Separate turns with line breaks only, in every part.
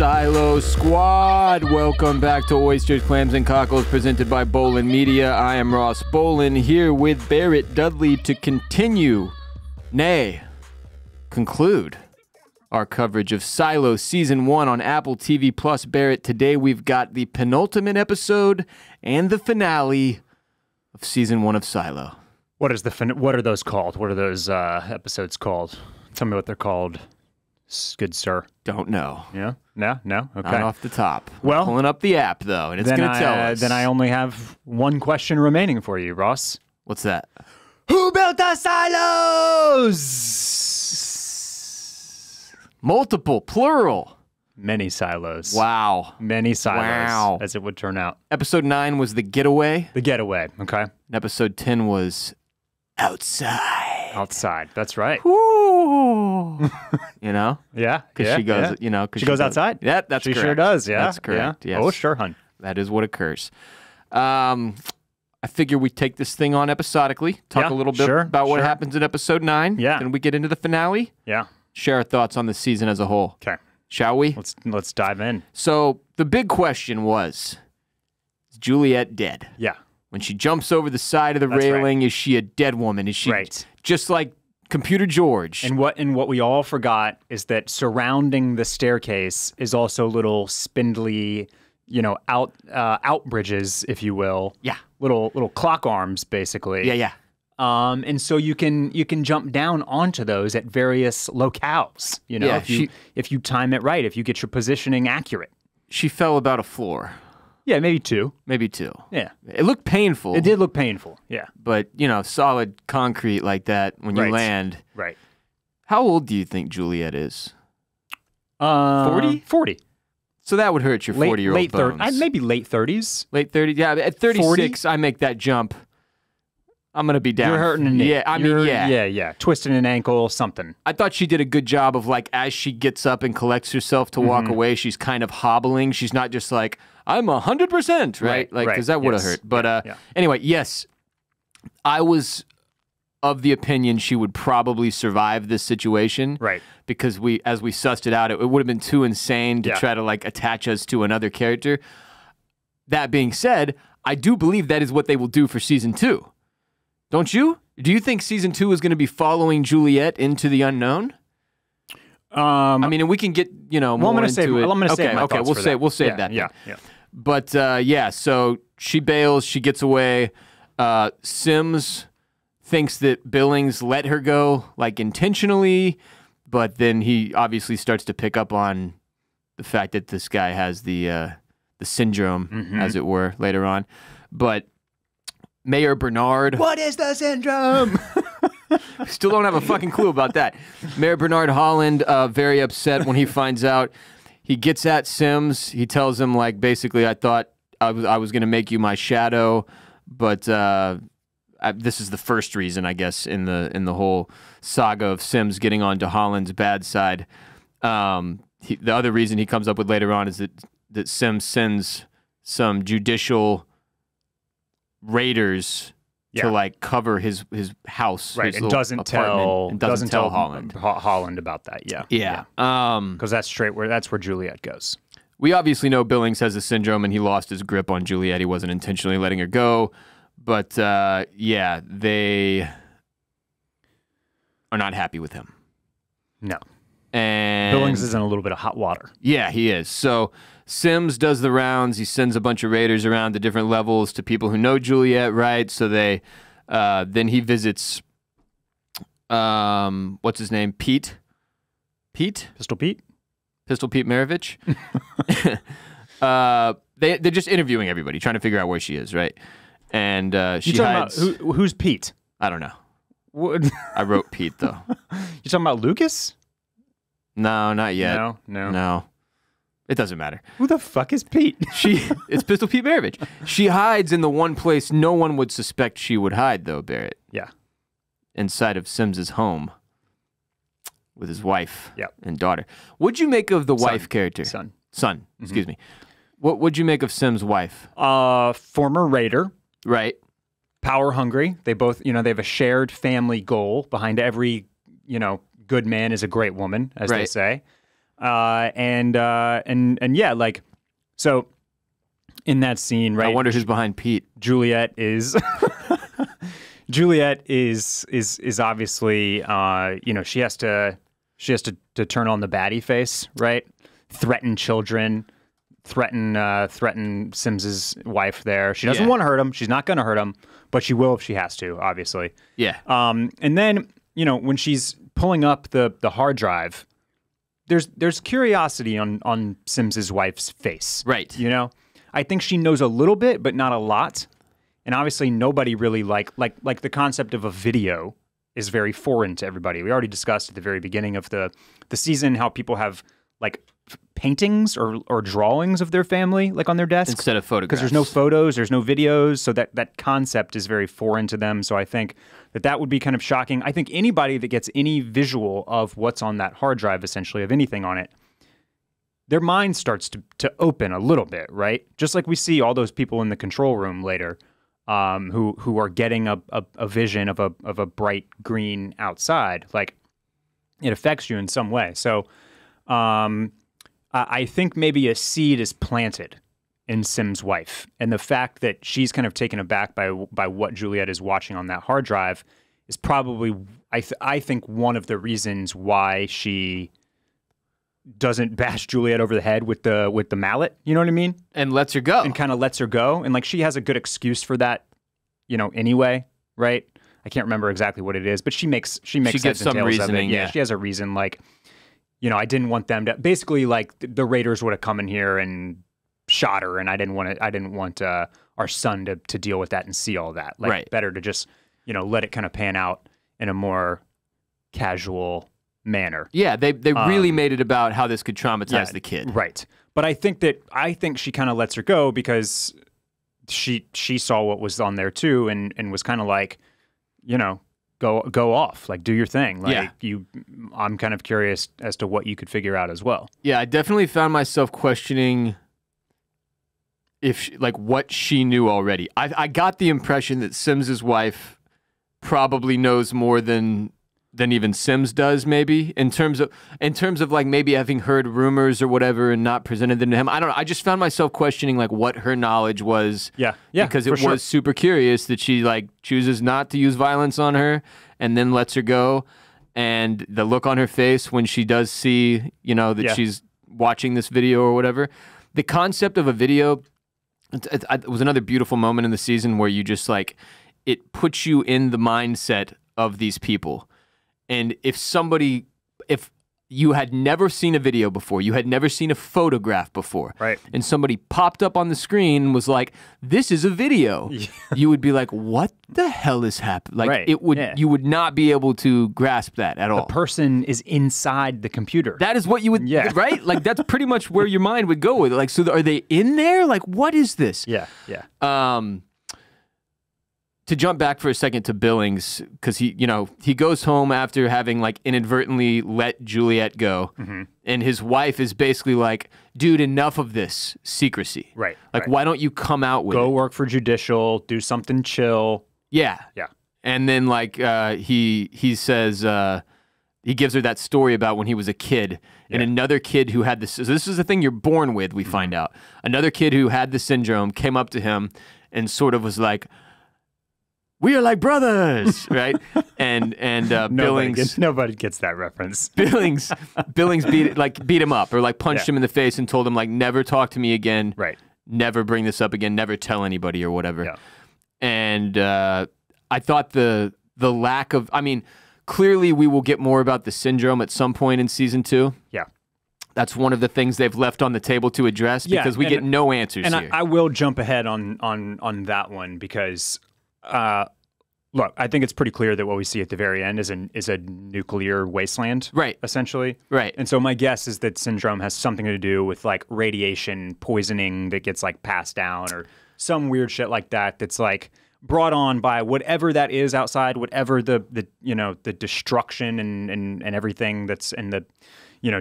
Silo Squad? Welcome back to Oysters, Clams, and Cockles, presented by Bolin Media. I am Ross Bolin, here with Barrett Dudley to continue, nay, conclude our coverage of Silo Season 1 on Apple TV+. Barrett, today we've got the penultimate episode and the finale of Season 1 of Silo.
What are those called? What are those episodes called? Tell me what they're called, good sir.
Don't know.
Yeah? No? Okay.
Not off the top.
Well,
pulling up the app, though, and it's going to tell us.
Then I only have one question remaining for you, Ross.
What's that?
Who built the silos?
Multiple, plural.
Many silos.
Wow.
Many silos,
Wow.
as it would turn out.
Episode 9 was The Getaway.
The Getaway, okay.
And episode 10 was Outside.
Outside, that's right.
Ooh. You know?
Yeah.
Because she goes, you know.
She goes outside?
Yeah, that's
she
correct.
Sure does, yeah.
That's correct,
yeah.
yes.
Oh, sure, hun.
That is what occurs. I figure we take this thing on episodically, talk a little bit about what happens in episode 9.
Yeah.
Then we get into the finale.
Yeah.
Share our thoughts on the season as a whole.
Okay.
Shall we?
Let's dive in.
So the big question was, is Juliet dead?
Yeah.
When she jumps over the side of the railing, is she a dead woman? Is she just like Computer George?
And what we all forgot is that surrounding the staircase is also little spindly, out bridges, if you will.
Yeah.
Little clock arms, basically.
Yeah.
And so you can jump down onto those at various locales. If you time it right, if you get your positioning accurate.
She fell about a floor.
Yeah, maybe two.
Yeah. It looked painful.
It did look painful, yeah.
But, solid concrete like that when you land.
Right.
How old do you think Juliet is?
40? 40.
So that would hurt your 40-year-old bones.
Maybe late 30s.
Late 30s. Yeah, at 36, 40? I make that jump. I'm going to be down.
You're hurting a knee.
Yeah,
Yeah. Twisting an ankle, something.
I thought she did a good job of, as she gets up and collects herself to walk away, she's kind of hobbling. She's not just like, I'm 100%, right? Because that would have hurt. But anyway, yes, I was of the opinion she would probably survive this situation.
Right.
Because as we sussed it out, it would have been too insane to try to, attach us to another character. That being said, I do believe that is what they will do for Season 2. Don't you? Do you think Season 2 is going to be following Juliet into the unknown? And we can get, more into it.
I'm going to save my thoughts for that.
We'll save that.
Yeah.
But, so she bails, she gets away. Sims thinks that Billings let her go, intentionally, but then he obviously starts to pick up on the fact that this guy has the syndrome, as it were, later on. But Mayor Bernard.
What is the syndrome?
Still don't have a fucking clue about that. Mayor Bernard Holland, very upset when he finds out. He gets at Sims. He tells him, basically, I thought I was going to make you my shadow, but this is the first reason, I guess, in the whole saga of Sims getting onto Holland's bad side. The other reason he comes up with later on is that Sims sends some judicial raiders to cover his house,
right?
His
and doesn't tell
Holland
about that.
Yeah.
Because that's where Juliet goes.
We obviously know Billings has a syndrome, and he lost his grip on Juliet. He wasn't intentionally letting her go, but they are not happy with him.
No.
And
Billings is in a little bit of hot water.
Yeah, he is. So Sims does the rounds. He sends a bunch of raiders around to different levels to people who know Juliet, right? So they then he visits what's his name? Pete?
Pistol Pete
Maravich. They're just interviewing everybody, trying to figure out where she is, right? And she hides.
Who's Pete?
I don't know.
What?
I wrote Pete though.
You talking about Lucas?
No, not yet.
No.
It doesn't matter.
Who the fuck is Pete?
It's Pistol Pete Maravich. She hides in the one place no one would suspect she would hide, though, Barrett.
Yeah.
Inside of Sims's home with his wife and daughter. What'd you make of the wife character?
Son,
excuse me. What'd you make of Sim's wife?
Former raider.
Right.
Power hungry. They both, they have a shared family goal behind every, good man is a great woman, as they say. And yeah, like, so in that scene, right?
I wonder who's behind Pete.
Juliet is Juliet is obviously she has to turn on the baddie face, right? Threaten children, threaten Sims's wife there. She doesn't want to hurt him. She's not going to hurt him, but she will if she has to, obviously.
Yeah.
And then, when she's pulling up the hard drive, there's curiosity on Sims's wife's face.
Right.
I think she knows a little bit, but not a lot. And obviously nobody really like the concept of a video is very foreign to everybody. We already discussed at the very beginning of the season how people have like paintings or drawings of their family like on their desk
instead of photographs.
Because there's no photos, there's no videos, so that concept is very foreign to them. So I think that would be kind of shocking. I think anybody that gets any visual of what's on that hard drive, essentially, of anything on it, their mind starts to open a little bit, right? Just like we see all those people in the control room later, who are getting a vision of a bright green outside. Like, it affects you in some way. So I think maybe a seed is planted in Sim's wife, and the fact that she's kind of taken aback by what Juliet is watching on that hard drive is probably, I think, one of the reasons why she doesn't bash Juliet over the head with the mallet. You know what I mean?
And lets her go.
And kind of lets her go. And like, she has a good excuse for that, anyway, right? I can't remember exactly what it is, but she makes
gives some reasoning.
Yeah, she has a reason, like, I didn't want them to, basically, like, the Raiders would have come in here and shot her, and I didn't want our son to deal with that and see all that. Like,
right.
Better to just, let it kind of pan out in a more casual manner.
Yeah, they really made it about how this could traumatize the kid.
Right. But I think she kind of lets her go because she saw what was on there too, and was kind of like, go off, like, do your thing. Like, I'm kind of curious as to what you could figure out as well.
Yeah, I definitely found myself questioning what she knew already. I got the impression that Sims's wife probably knows more than even Sims does, maybe, in terms of like maybe having heard rumors or whatever and not presented them to him. I don't know. I just found myself questioning like what her knowledge was.
Yeah.
Because it was super curious that she like chooses not to use violence on her and then lets her go, and the look on her face when she does see, that she's watching this video or whatever. The concept of a video, it was another beautiful moment in the season where you just like, it puts you in the mindset of these people. And if you had never seen a video before, you had never seen a photograph before,
right,
and somebody popped up on the screen and was like, "This is a video," you would be like, "What the hell is happening?" Like, you would not be able to grasp that at all.
The person is inside the computer.
That is what you would, right? Like, that's pretty much where your mind would go with it. Like, so are they in there? Like, what is this?
Yeah.
To jump back for a second to Billings, because he goes home after having like inadvertently let Juliet go, and his wife is basically like, "Dude, enough of this secrecy.
Right.
Like, why don't you come out with it?
Go work for Judicial, do something chill."
Yeah. And then like he says he gives her that story about when he was a kid, and another kid who had this. So this is the thing you're born with. We find out another kid who had the syndrome came up to him and sort of was like, "We are like brothers," right? And Billings,
nobody gets that reference.
Billings beat him up or like punched him in the face and told him like, "Never talk to me again.
Right.
Never bring this up again. Never tell anybody or whatever."
Yeah.
And I thought the lack of, I mean, clearly we will get more about the syndrome at some point in season 2.
Yeah.
That's one of the things they've left on the table to address because we get no answers
and
here.
I will jump ahead on that one because. Look, I think it's pretty clear that what we see at the very end is a nuclear wasteland,
right?
Essentially,
right.
And so my guess is that syndrome has something to do with like radiation poisoning that gets like passed down or some weird shit like that. That's like brought on by whatever that is outside, whatever the destruction and everything that's in the.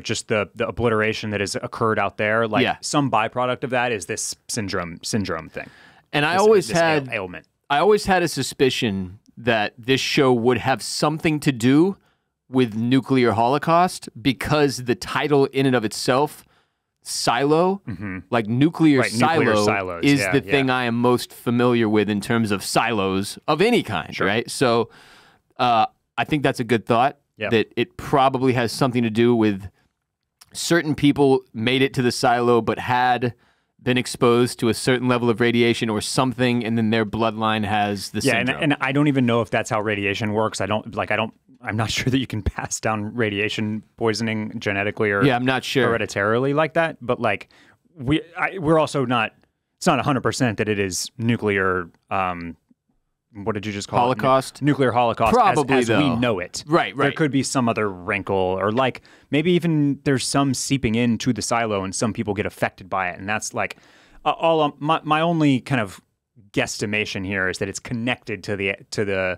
Just the obliteration that has occurred out there. Like some byproduct of that is this syndrome thing.
And I always had a suspicion that this show would have something to do with nuclear holocaust because the title in and of itself, silo, like nuclear silo is the thing I am most familiar with in terms of silos of any kind, right? So I think that's a good thought, that it probably has something to do with certain people made it to the silo but had been exposed to a certain level of radiation or something, and then their bloodline has the syndrome.
And I don't even know if that's how radiation works. I'm not sure that you can pass down radiation poisoning genetically or
I'm not sure
hereditarily like that. But like we're also not. It's not 100% that it is nuclear. What did you just call
Holocaust?
it? Nuclear Holocaust.
Probably,
as
though.
we know it.
Right.
There could be some other wrinkle, or like maybe even there's some seeping into the silo, and some people get affected by it, and that's like my only kind of guesstimation here is that it's connected to the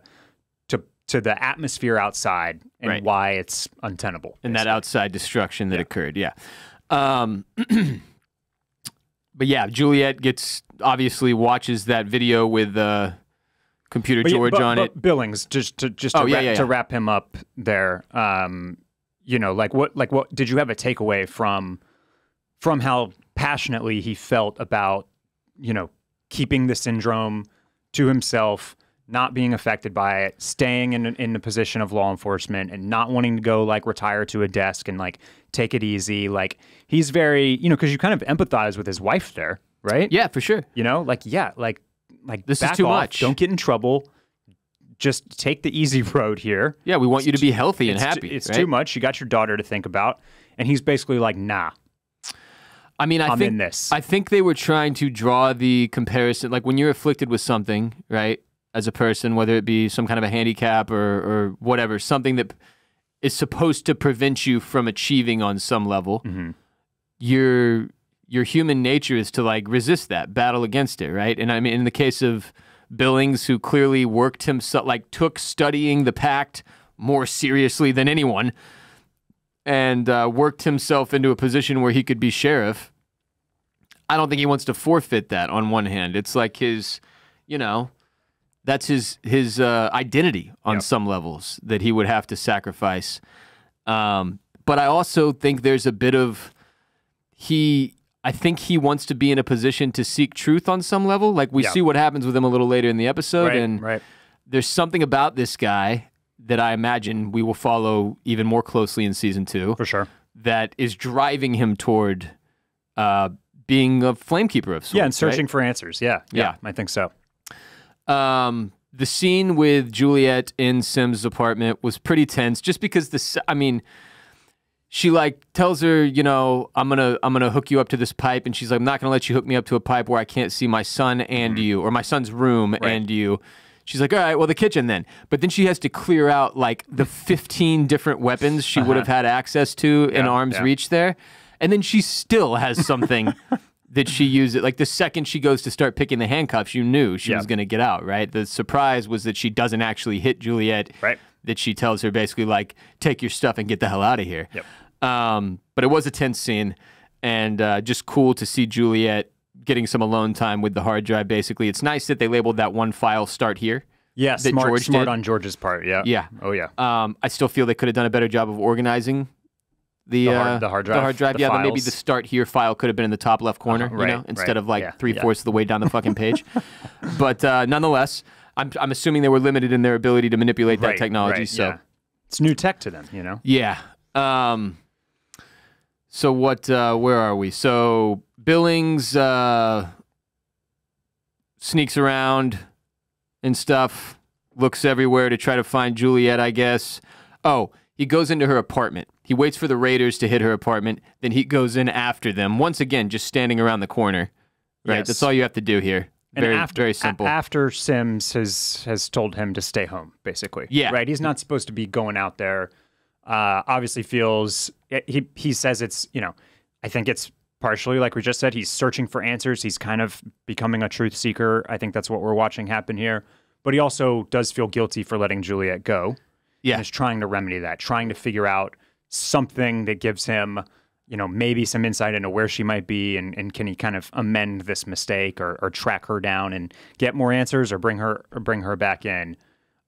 atmosphere outside and why it's untenable.
And that outside destruction that occurred, But yeah, Juliet obviously watches that video with Computer George on it.
Billings, to wrap him up there, what did you have a takeaway from how passionately he felt about, keeping the syndrome to himself, not being affected by it, staying in the position of law enforcement, and not wanting to go like retire to a desk and like take it easy. Like he's very, because you kind of empathize with his wife there, right?
Yeah, for sure.
Like
this is
back
too
off,
much.
Don't get in trouble. Just take the easy road here.
Yeah, we want you to be healthy and happy.
It's too much. You got your daughter to think about, and he's basically like, nah.
I mean, I think they were trying to draw the comparison, like when you're afflicted with something, right, as a person, whether it be some kind of a handicap or whatever, something that is supposed to prevent you from achieving on some level. Your human nature is to like resist that, battle against it, right? And I mean, in the case of Billings, who clearly worked himself, like took studying the pact more seriously than anyone, and worked himself into a position where he could be sheriff. I don't think he wants to forfeit that. On one hand, it's like his, that's his identity on some levels that he would have to sacrifice. But I also think there's a bit of I think he wants to be in a position to seek truth on some level. Like we see what happens with him a little later in the episode. And there's something about this guy that I imagine we will follow even more closely in season 2.
For sure.
That is driving him toward being a flamekeeper of sorts.
Yeah, and searching for answers. Yeah, I think so.
The scene with Juliet in Sims' apartment was pretty tense just because she like tells her, I'm gonna hook you up to this pipe, and she's like, I'm not gonna let you hook me up to a pipe where I can't see my son and you, or my son's room and you. She's like, all right, well, the kitchen then. But then she has to clear out like the 15 different weapons she would have had access to in arm's reach there, and then she still has something that she uses. Like the second she goes to start picking the handcuffs, you knew she was gonna get out, right? The surprise was that she doesn't actually hit Juliet.
Right.
That she tells her basically like, take your stuff and get the hell out of here.
Yep.
But it was a tense scene, and just cool to see Juliet getting some alone time with the hard drive, basically. It's nice that they labeled that one file start here.
Yeah, smart on George's part,
Yeah.
Oh, yeah.
I still feel they could have done a better job of organizing the hard drive. But maybe the start here file could have been in the top left corner, instead of like 3/4 of the way down the fucking page. But nonetheless, I'm assuming they were limited in their ability to manipulate that technology. So
it's new tech to them,
Yeah. So what? Where are we? So Billings sneaks around and stuff, looks everywhere to try to find Juliet, I guess. Oh, he goes into her apartment. He waits for the raiders to hit her apartment. Then he goes in after them. Once again, just standing around the corner. Right. Yes. That's all you have to do here. Very simple.
After Sims has told him to stay home, basically.
Yeah.
Right. He's not supposed to be going out there. Obviously feels he says it's, I think it's partially like we just said, he's searching for answers. He's kind of becoming a truth seeker. I think that's what we're watching happen here. But he also does feel guilty for letting Juliet go.
Yeah.
And is trying to remedy that, trying to figure out something that gives him, maybe some insight into where she might be, and can he kind of amend this mistake or track her down and get more answers or bring her back in.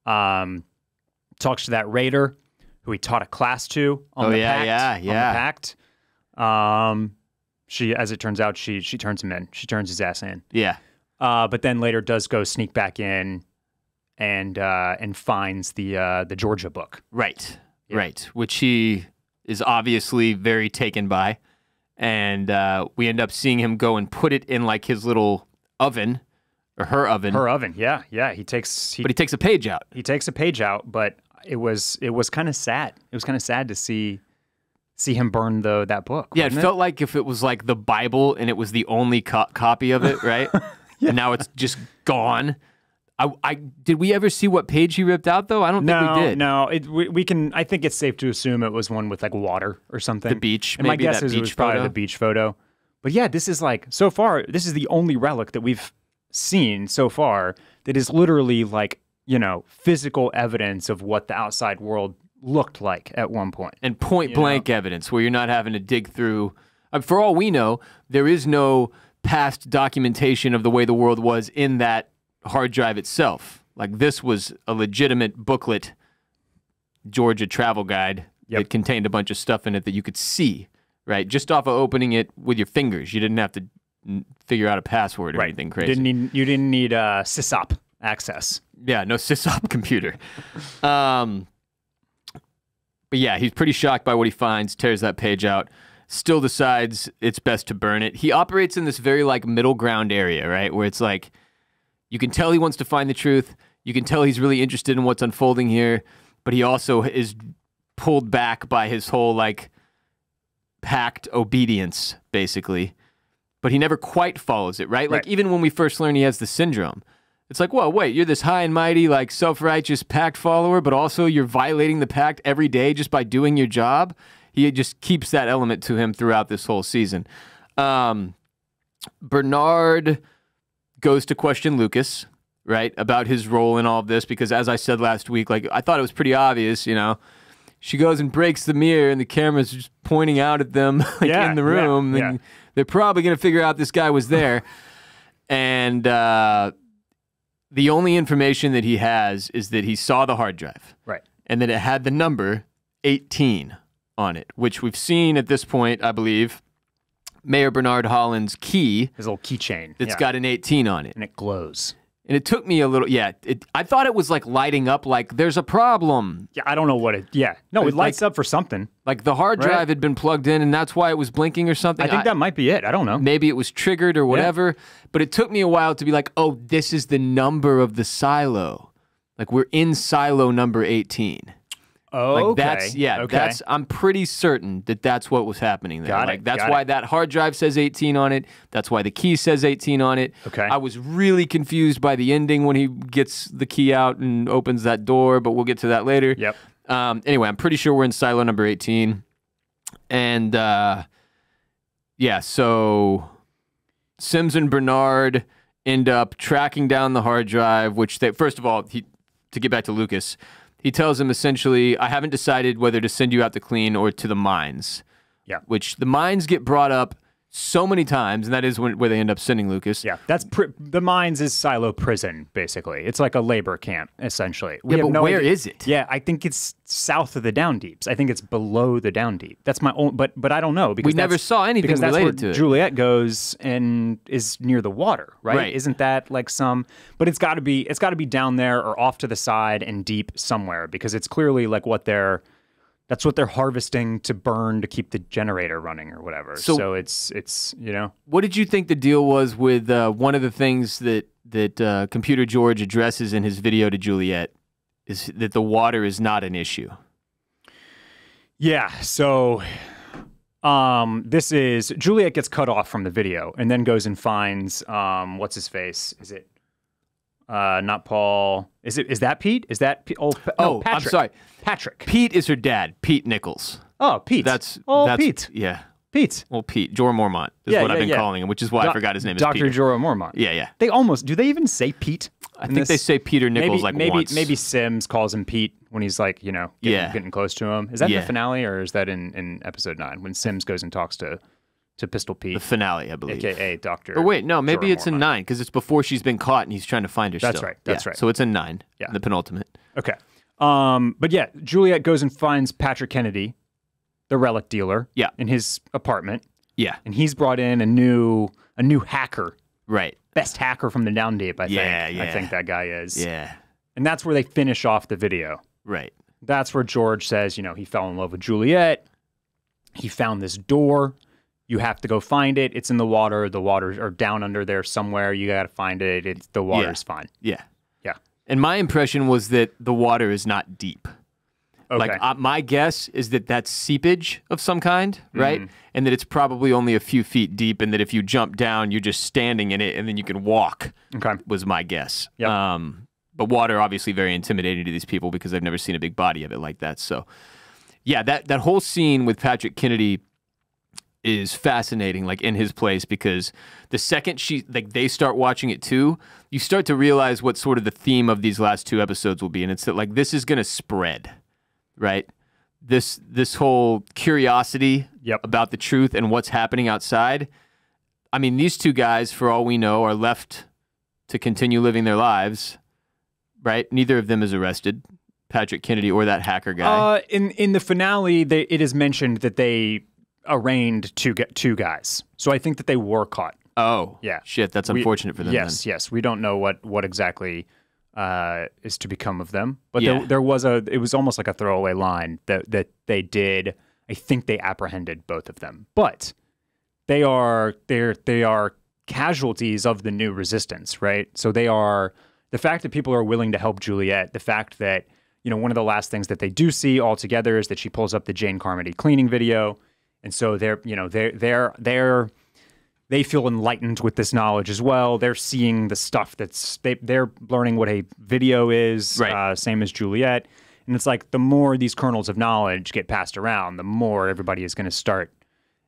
Talks to that raider who he taught a class to on
Oh,
the
yeah,
pact.
yeah, yeah.
On the pact. She, as it turns out, she turns him in. She turns his ass in.
Yeah.
But then later does go sneak back in and finds the Georgia book.
Right.
Yeah.
Right. Which he is obviously very taken by. And we end up seeing him go and put it in like his little oven, or her oven.
Her oven, yeah. But he takes
a page out.
He takes a page out, but it was kind of sad. It was kind of sad to see him burn that book.
Yeah, it felt like if it was like the Bible and it was the only copy of it, right? Yeah. And now it's just gone. Did we ever see what page he ripped out, though? I don't think we did.
No, we can. I think it's safe to assume it was one with like water or something.
The beach,
and
maybe
my guess
that
is
beach
it was probably
photo.
the beach photo. But yeah, this is like so far. This is the only relic that we've seen so far that is literally like physical evidence of what the outside world looked like at one point.
And point blank evidence where you're not having to dig through. For all we know, there is no past documentation of the way the world was in that hard drive itself. Like this was a legitimate booklet, Georgia travel guide that contained a bunch of stuff in it that you could see, right? Just off of opening it with your fingers. You didn't have to figure out a password or anything crazy.
You didn't need sysop access.
Yeah, no sysop computer. But yeah, he's pretty shocked by what he finds, tears that page out, still decides it's best to burn it. He operates in this very like middle ground area, right? Where it's like, you can tell he wants to find the truth. You can tell he's really interested in what's unfolding here, but he also is pulled back by his whole like pact obedience, basically. But he never quite follows it, right? Like even when we first learn he has the syndrome, it's like, whoa, wait, you're this high and mighty, like self-righteous pact follower, but also you're violating the pact every day just by doing your job. He just keeps that element to him throughout this whole season. Bernard goes to question Lucas, right, about his role in all of this, because as I said last week, like I thought it was pretty obvious, She goes and breaks the mirror, and the camera's just pointing out at them like in the room.
Yeah.
They're probably going to figure out this guy was there. And the only information that he has is that he saw the hard drive.
Right.
And that it had the number 18 on it, which we've seen at this point, I believe, Mayor Bernard Holland's key.
His little keychain.
It's got an 18 on it.
And it glows.
And it took me a little, I thought it was like lighting up like there's a problem.
Yeah, I don't know what No, it lights up for something.
Like the hard drive had been plugged in and that's why it was blinking or something.
I think that might be it. I don't know.
Maybe it was triggered or whatever. But it took me a while to be like, oh, this is the number of the silo. Like we're in silo number 18.
Oh,
like
okay.
That's I'm pretty certain that that's what was happening there. That's
got
why
it.
that hard drive says 18 on it. That's why the key says 18 on it.
Okay.
I was really confused by the ending when he gets the key out and opens that door, but we'll get to that later.
Yep.
Anyway, I'm pretty sure we're in silo number 18. And so Sims and Bernard end up tracking down the hard drive, which they first of all, to get back to Lucas, he tells him essentially, I haven't decided whether to send you out to clean or to the mines.
Yeah.
Which the mines get brought up so many times, and that is where they end up sending Lucas.
Yeah, that's the mines is silo prison, basically. It's like a labor camp, essentially.
But where is it?
Yeah, I think it's south of the Down Deeps. I think it's below the Down Deep. That's my own, but I don't know because
we never saw anything
because that's
related
where
to it.
Juliet goes and is near the water, right?
Right.
Isn't that like some? But it's got to be down there or off to the side and deep somewhere because it's clearly like that's what they're harvesting to burn to keep the generator running or whatever. So it's
What did you think the deal was with one of the things that Computer George addresses in his video to Juliet is that the water is not an issue?
Yeah, so this is Juliet gets cut off from the video and then goes and finds what's his face? Is it not Paul? Is that Pete? Is that Pete? Patrick.
I'm sorry.
Patrick.
Pete is her dad, Pete Nichols.
Oh, Pete.
That's
Pete.
Yeah.
Pete.
Well, Pete. Jorah Mormont is what I've been calling him, which is why I forgot his name is
Dr.
Peter.
Jorah Mormont.
Yeah.
Do they even say Pete?
I think they say Peter Nichols once.
Maybe Sims calls him Pete when he's like, getting close to him. Is that in the finale or is that in episode 9 when Sims goes and talks to Pistol Pete?
The finale, I believe.
AKA Dr.
Or wait, no, maybe
Jorah
it's in
Mormont.
9 because it's before she's been caught and he's trying to find her
That's
still.
right. That's right.
So it's in 9,
Yeah.
the penultimate.
Okay. But yeah, Juliet goes and finds Patrick Kennedy, the relic dealer,
Yeah.
in his apartment,
Yeah.
and he's brought in a new hacker,
Right.
best hacker from the Down Deep. I think.
Yeah.
I think that guy is.
Yeah.
And that's where they finish off the video.
Right.
That's where George says, he fell in love with Juliet. He found this door. You have to go find it. It's in the water. The waters are down under there somewhere. You got to find it. The water's fine.
Yeah.
Yeah.
And my impression was that the water is not deep.
Okay.
Like my guess is that that's seepage of some kind, right? And that it's probably only a few feet deep, and that if you jump down, you're just standing in it, and then you can walk.
Okay.
Was my guess.
Yep.
But water obviously very intimidating to these people because they've never seen a big body of it like that. So, yeah, that whole scene with Patrick Kennedy is fascinating, like in his place, because the second they start watching it too, you start to realize what sort of the theme of these last 2 episodes will be, and it's that like this is going to spread, right? This whole curiosity about the truth and what's happening outside. I mean, these 2 guys, for all we know, are left to continue living their lives, right? Neither of them is arrested, Patrick Kennedy or that hacker guy.
In the finale, it is mentioned that they arraigned 2 guys. So I think that they were caught.
Oh,
yeah.
Shit, that's unfortunate for them.
Yes. We don't know what exactly is to become of them. But
Yeah.
it was almost like a throwaway line that they did. I think they apprehended both of them. But they are casualties of the new resistance, right? So they are the fact that people are willing to help Juliet, the fact that, one of the last things that they do see altogether is that she pulls up the Jane Carmody cleaning video. And so they feel enlightened with this knowledge as well. They're seeing the stuff they're learning what a video is,
right.
Same as Juliet. And it's like the more these kernels of knowledge get passed around, the more everybody is going to start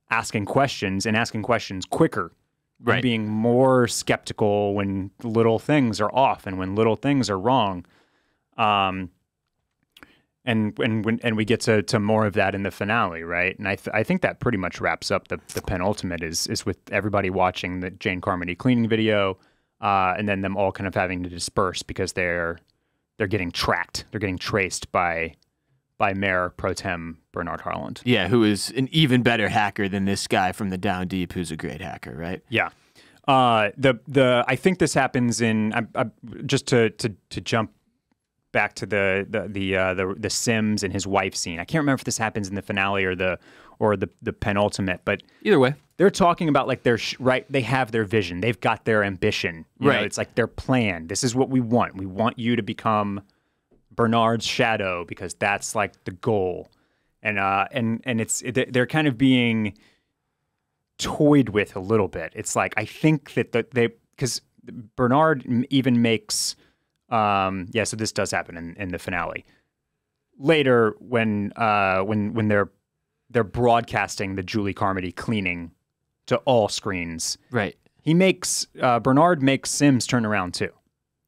asking questions and asking questions quicker.
Right.
And being more skeptical when little things are off and when little things are wrong. And we get to more of that in the finale, right? And I think that pretty much wraps up the penultimate is with everybody watching the Jane Carmody cleaning video, and then them all kind of having to disperse because they're getting tracked, they're getting traced by Mayor Pro Tem Bernard Harland.
Yeah, who is an even better hacker than this guy from the Down Deep, who's a great hacker, right?
Yeah. I think this happens in just to jump back to the Sims and his wife scene. I can't remember if this happens in the finale or the penultimate, but
either way,
they're talking about like they have their vision, they've got their ambition,
right?
It's like their plan. This is what we want. We want you to become Bernard's shadow because that's like the goal, and they're kind of being toyed with a little bit. It's like I think that because Bernard even makes. So this does happen in the finale. Later, when they're broadcasting the Julie Carmody cleaning to all screens,
right?
Bernard makes Sims turn around too.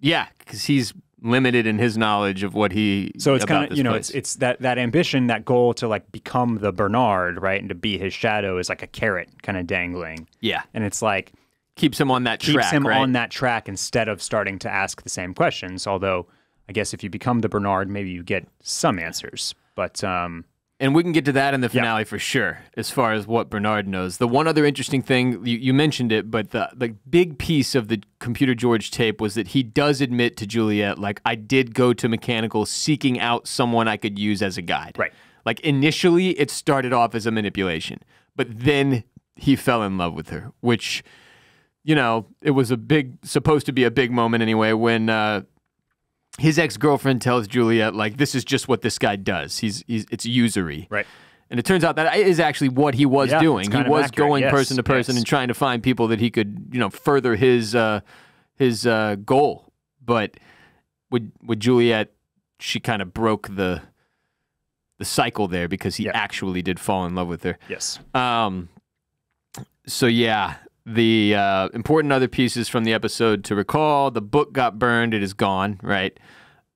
Yeah, because he's limited in his knowledge of what he.
So it's kind of it's that ambition, that goal to like become the Bernard, right, and to be his shadow is like a carrot kind of dangling.
Yeah,
and it's like.
Keeps him on that track,
Keeps him
right?
on that track instead of starting to ask the same questions. Although, I guess if you become the Bernard, maybe you get some answers. But
and we can get to that in the finale for sure, as far as what Bernard knows. The one other interesting thing, you mentioned it, but the big piece of the Computer George tape was that he does admit to Juliet, like, I did go to mechanical seeking out someone I could use as a guide.
Right.
Like, initially, it started off as a manipulation, but then he fell in love with her, which... it was supposed to be a big moment anyway, when his ex-girlfriend tells Juliet, like, this is just what this guy does. It's usury.
Right.
And it turns out that is actually what he was doing. He was going person to person and trying to find people that he could, further his goal. But with Juliet, she kind of broke the cycle there because he actually did fall in love with her.
Yes.
So yeah. The important other pieces from the episode to recall: the book got burned; it is gone. Right.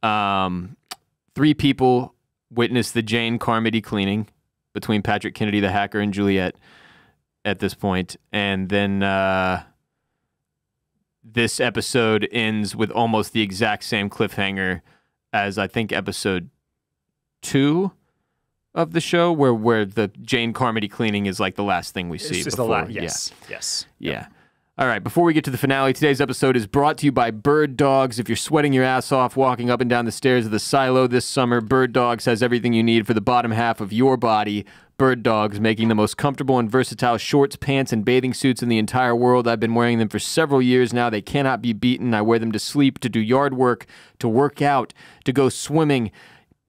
3 people witnessed the Jane Carmody cleaning between Patrick Kennedy, the hacker, and Juliet at this point. And then this episode ends with almost the exact same cliffhanger as I think episode 2 of the show, where the Jane Carmody cleaning is like the last thing we see.
It's just
before.
yes. Yes.
Yeah. All right, before we get to the finale, today's episode is brought to you by Bird Dogs. If you're sweating your ass off walking up and down the stairs of the silo this summer, Bird Dogs has everything you need for the bottom half of your body. Bird Dogs, making the most comfortable and versatile shorts, pants, and bathing suits in the entire world. I've been wearing them for several years now. They cannot be beaten. I wear them to sleep, to do yard work, to work out, to go swimming,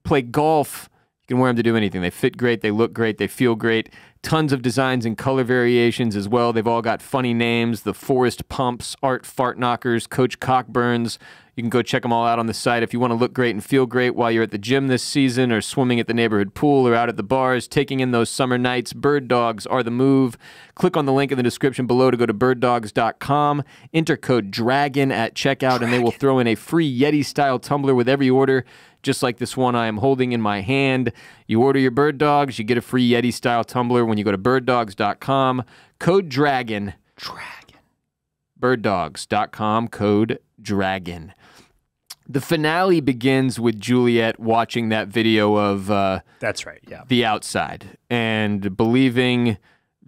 play golf. You can wear them to do anything. They fit great. They look great. They feel great. Tons of designs and color variations as well. They've all got funny names. The Forest Pumps, Art Fart Knockers, Coach Cockburns. You can go check them all out on the site. If you want to look great and feel great while you're at the gym this season or swimming at the neighborhood pool or out at the bars, taking in those summer nights, Bird Dogs are the move. Click on the link in the description below to go to birddogs.com. Enter code DRAGON at checkout, and they will throw in a free Yeti-style tumbler with every order, just like this one I am holding in my hand. You order your Bird Dogs, you get a free Yeti-style tumbler when you go to birddogs.com. Code DRAGON. Birddogs.com, code DRAGON. The finale begins with Juliet watching that video of
That's right, yeah.
The Outside and believing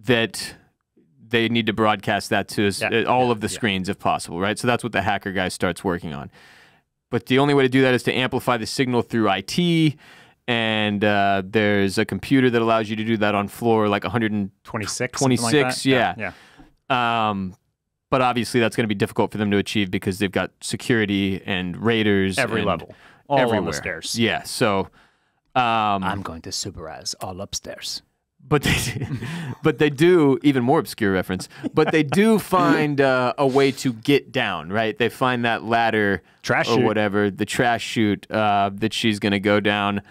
that they need to broadcast that to all of the screens if possible, right? So that's what the hacker guy starts working on. But the only way to do that is to amplify the signal through IT, and there's a computer that allows you to do that on floor like 126.
26,
yeah. But obviously that's going to be difficult for them to achieve because they've got security and raiders.
Every level. All everywhere. On the stairs.
Yeah, so...
I'm going to superize all upstairs.
But they do, even more obscure reference, but they do find a way to get down, right? They find that ladder
trash
or
chute.
whatever, the trash chute that she's going to go down.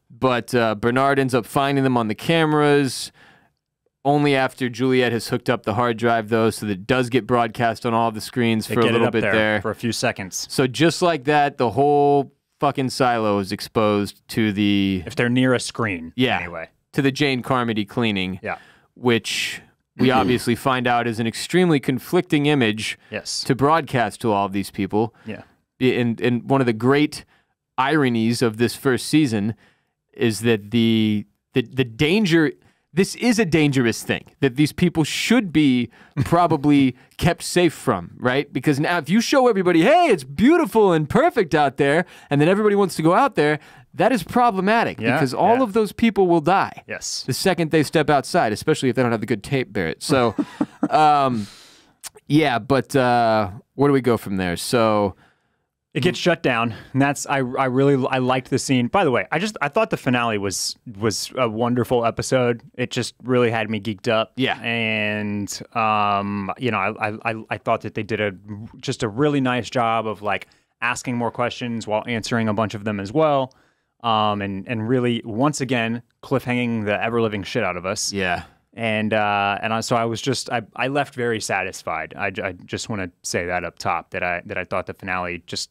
But Bernard ends up finding them on the cameras only after Juliet has hooked up the hard drive, though, so that it does get broadcast on all of the screens for a little bit there.
For a few seconds.
So just like that, the whole fucking silo is exposed to the...
If they're near a screen, anyway.
To the Jane Carmody cleaning,
yeah,
which we obviously find out is an extremely conflicting image to broadcast to all of these people.
Yeah.
And one of the great ironies of this first season is that the danger... This is a dangerous thing that these people should be probably kept safe from, right? Because now if you show everybody, hey, it's beautiful and perfect out there, and then everybody wants to go out there, that is problematic because all of those people will die the second they step outside, especially if they don't have the good tape, Barrett. So, yeah, but where do we go from there? So...
It gets shut down, and that's I liked the scene. By the way, I thought the finale was a wonderful episode. It just really had me geeked up.
Yeah,
and you know, I thought that they did just a really nice job of like asking more questions while answering a bunch of them as well. And really once again cliffhanging the ever living shit out of us.
Yeah.
So I was just I left very satisfied. I just want to say that up top that I thought the finale just,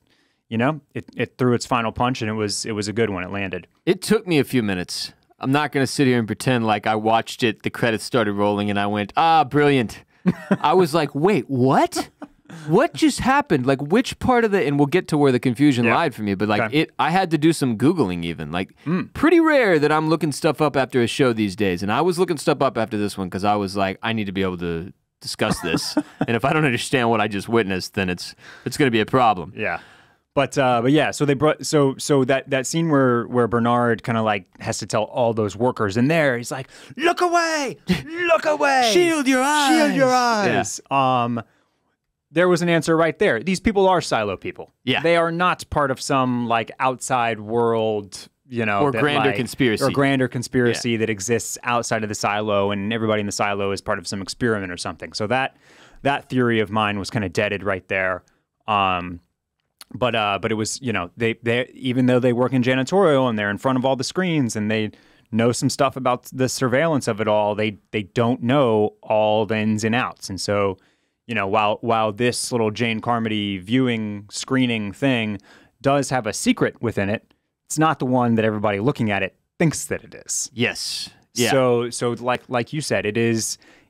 you know, it threw its final punch, and it was a good one. It landed.
It took me a few minutes. I'm not going to sit here and pretend like I watched it, the credits started rolling, and I went, brilliant. I was like, wait, what? What just happened? Like, which part of and we'll get to where the confusion lied for me, but like I had to do some Googling even. Like, pretty rare that I'm looking stuff up after a show these days, and I was looking stuff up after this one because I was like, I need to be able to discuss this, and if I don't understand what I just witnessed, then it's going to be a problem.
Yeah. But yeah, so they brought so that scene where Bernard kind of like has to tell all those workers in there, he's like, look away,
shield your eyes.
Yeah. There was an answer right there. These people are silo people.
Yeah,
they are not part of some like outside world, you know,
or grander conspiracy,
that exists outside of the silo, and everybody in the silo is part of some experiment or something. So that theory of mine was kind of deaded right there. But it was, you know, they even though they work in janitorial and they're in front of all the screens and they know some stuff about the surveillance of it all, they don't know all the ins and outs. And so, you know, while this little Jane Carmody viewing screening thing does have a secret within it, it's not the one that everybody looking at it thinks that it is.
Yes. Yeah.
So like you said,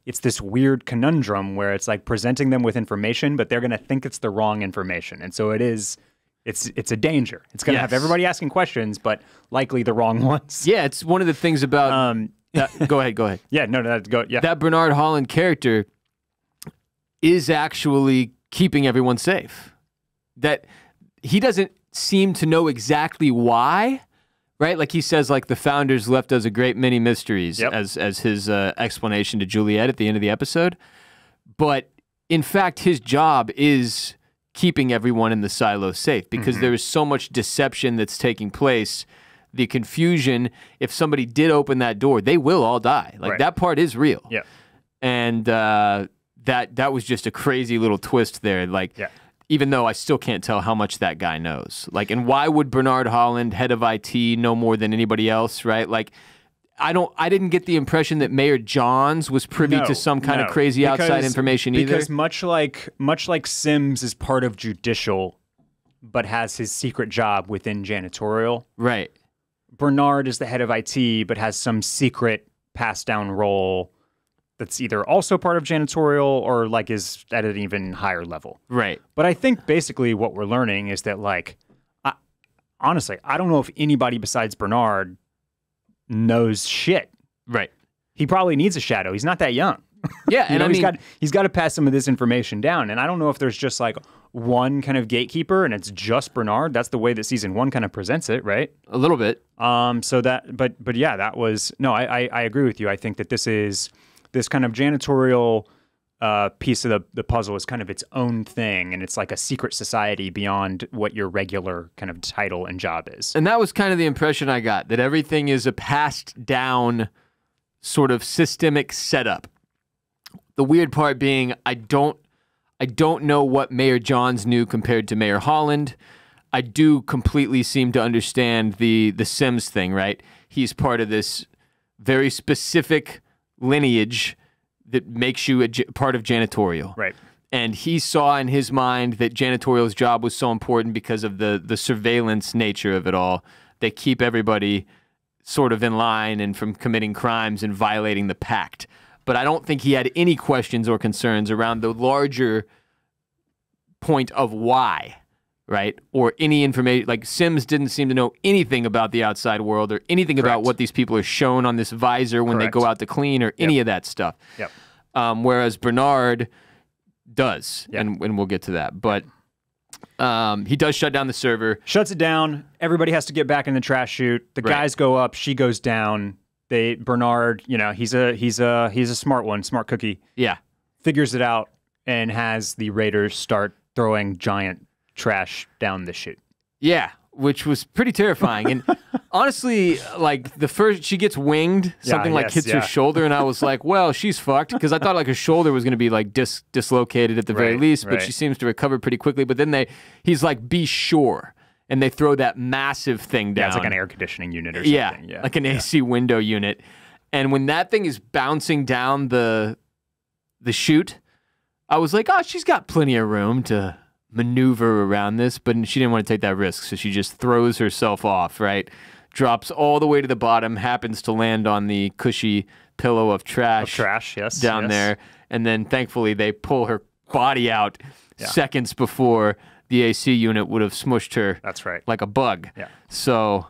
it's this weird conundrum where it's like presenting them with information, but they're going to think it's the wrong information. And so it is It's a danger. It's going to have
Yes.
everybody asking questions, but likely the wrong ones.
Yeah, it's one of the things about. Go ahead.
Yeah, no, go. Yeah,
That Bernard Holland character is actually keeping everyone safe. That he doesn't seem to know exactly why, right? Like he says, like the founders left us a great many mysteries as his explanation to Juliet at the end of the episode. But in fact, his job is keeping everyone in the silo safe because there is so much deception that's taking place. The confusion, if somebody did open that door, they will all die. Like that part is real.
Yeah.
And that was just a crazy little twist there. Like, even though I still can't tell how much that guy knows. Like, and why would Bernard Holland, head of IT, know more than anybody else, right? Like, I didn't get the impression that Mayor Johns was privy to some kind of crazy outside information either.
Because much like Sims is part of judicial, but has his secret job within janitorial.
Right.
Bernard is the head of IT, but has some secret passed down role that's either also part of janitorial or like is at an even higher level.
Right.
But I think basically what we're learning is that like, honestly, I don't know if anybody besides Bernard knows shit.
Right.
He probably needs a shadow. He's not that young.
Yeah, and
he's got to pass some of this information down. And I don't know if there's just like one kind of gatekeeper and it's just Bernard. That's the way that season 1 kind of presents it, right?
A little bit.
So that, but yeah, that was no. I agree with you. I think that this kind of janitorial piece of the puzzle is kind of its own thing, and it's like a secret society beyond what your regular kind of title and job is.
And that was kind of the impression I got, that everything is a passed down sort of systemic setup. The weird part being, I don't know what Mayor Johns knew compared to Mayor Holland. I do completely seem to understand the Sims thing, right? He's part of this very specific lineage that makes you part of janitorial.
Right.
And he saw in his mind that janitorial's job was so important because of the surveillance nature of it all. They keep everybody sort of in line and from committing crimes and violating the pact. But I don't think he had any questions or concerns around the larger point of why, right? Or any information. Like Sims didn't seem to know anything about the outside world or anything about what these people are shown on this visor when they go out to clean or any of that stuff.
Yep.
Whereas Bernard does, and we'll get to that. But he does shut down the server.
Shuts it down. Everybody has to get back in the trash chute. The guys go up. She goes down. Bernard, he's a smart one, smart cookie.
Yeah.
Figures it out and has the raiders start throwing giant trash down the chute.
Yeah, which was pretty terrifying. And honestly, like she gets winged, something hits her shoulder, and I was like, well, she's fucked, because I thought like her shoulder was going to be like dislocated at the very least, but she seems to recover pretty quickly. But then he's like, be sure. And they throw that massive thing down.
Yeah, it's like an air conditioning unit or something.
Yeah, like an AC window unit. And when that thing is bouncing down the chute, I was like, oh, she's got plenty of room to maneuver around this, but she didn't want to take that risk, so she just throws herself off, right? Drops all the way to the bottom, happens to land on the cushy pillow of trash. Down there. And then thankfully they pull her body out seconds before the AC unit would have smushed her.
That's right.
Like a bug.
Yeah.
So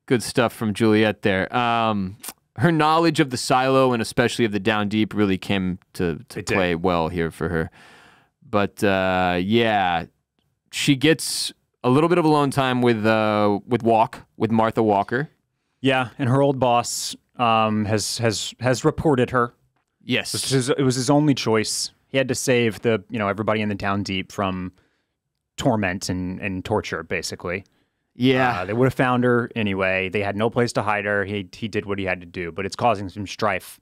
good stuff from Juliet there. Her knowledge of the silo and especially of the down deep really came to play well here for her. But she gets a little bit of alone time with Martha Walker.
Yeah, and her old boss has reported her.
Yes,
it was his only choice. He had to save everybody in the down deep from torment and torture, basically.
Yeah.
They would have found her anyway. They had no place to hide her. He did what he had to do, but it's causing some strife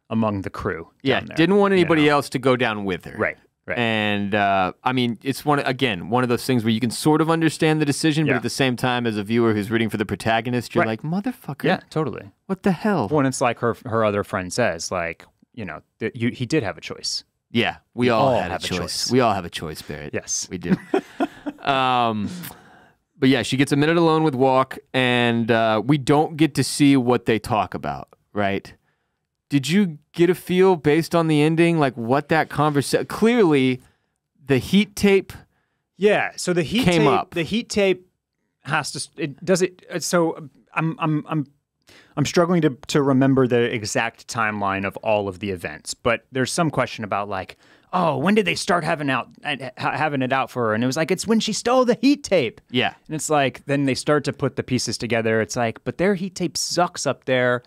among the crew.
Yeah,
down there,
didn't want anybody else to go down with her.
Right.
And I mean, it's one of those things where you can sort of understand the decision, but at the same time, as a viewer who's rooting for the protagonist, you're like, motherfucker.
Yeah, totally.
What the hell?
Well, and it's like her other friend says, like, he did have a choice.
Yeah, we all had a choice. We all have a choice, Barrett.
Yes,
we do. But yeah, she gets a minute alone with Walk, and we don't get to see what they talk about, right? Did you get a feel based on the ending, like what that conversation? Clearly, the heat tape
Yeah. So the heat
came
tape,
up.
the heat tape has to. It does it. So I'm struggling to remember the exact timeline of all of the events, but there's some question about like, oh, when did they start having it out for her? And it was like, it's when she stole the heat tape.
Yeah.
And it's like, then they start to put the pieces together. It's like, but their heat tape sucks up there.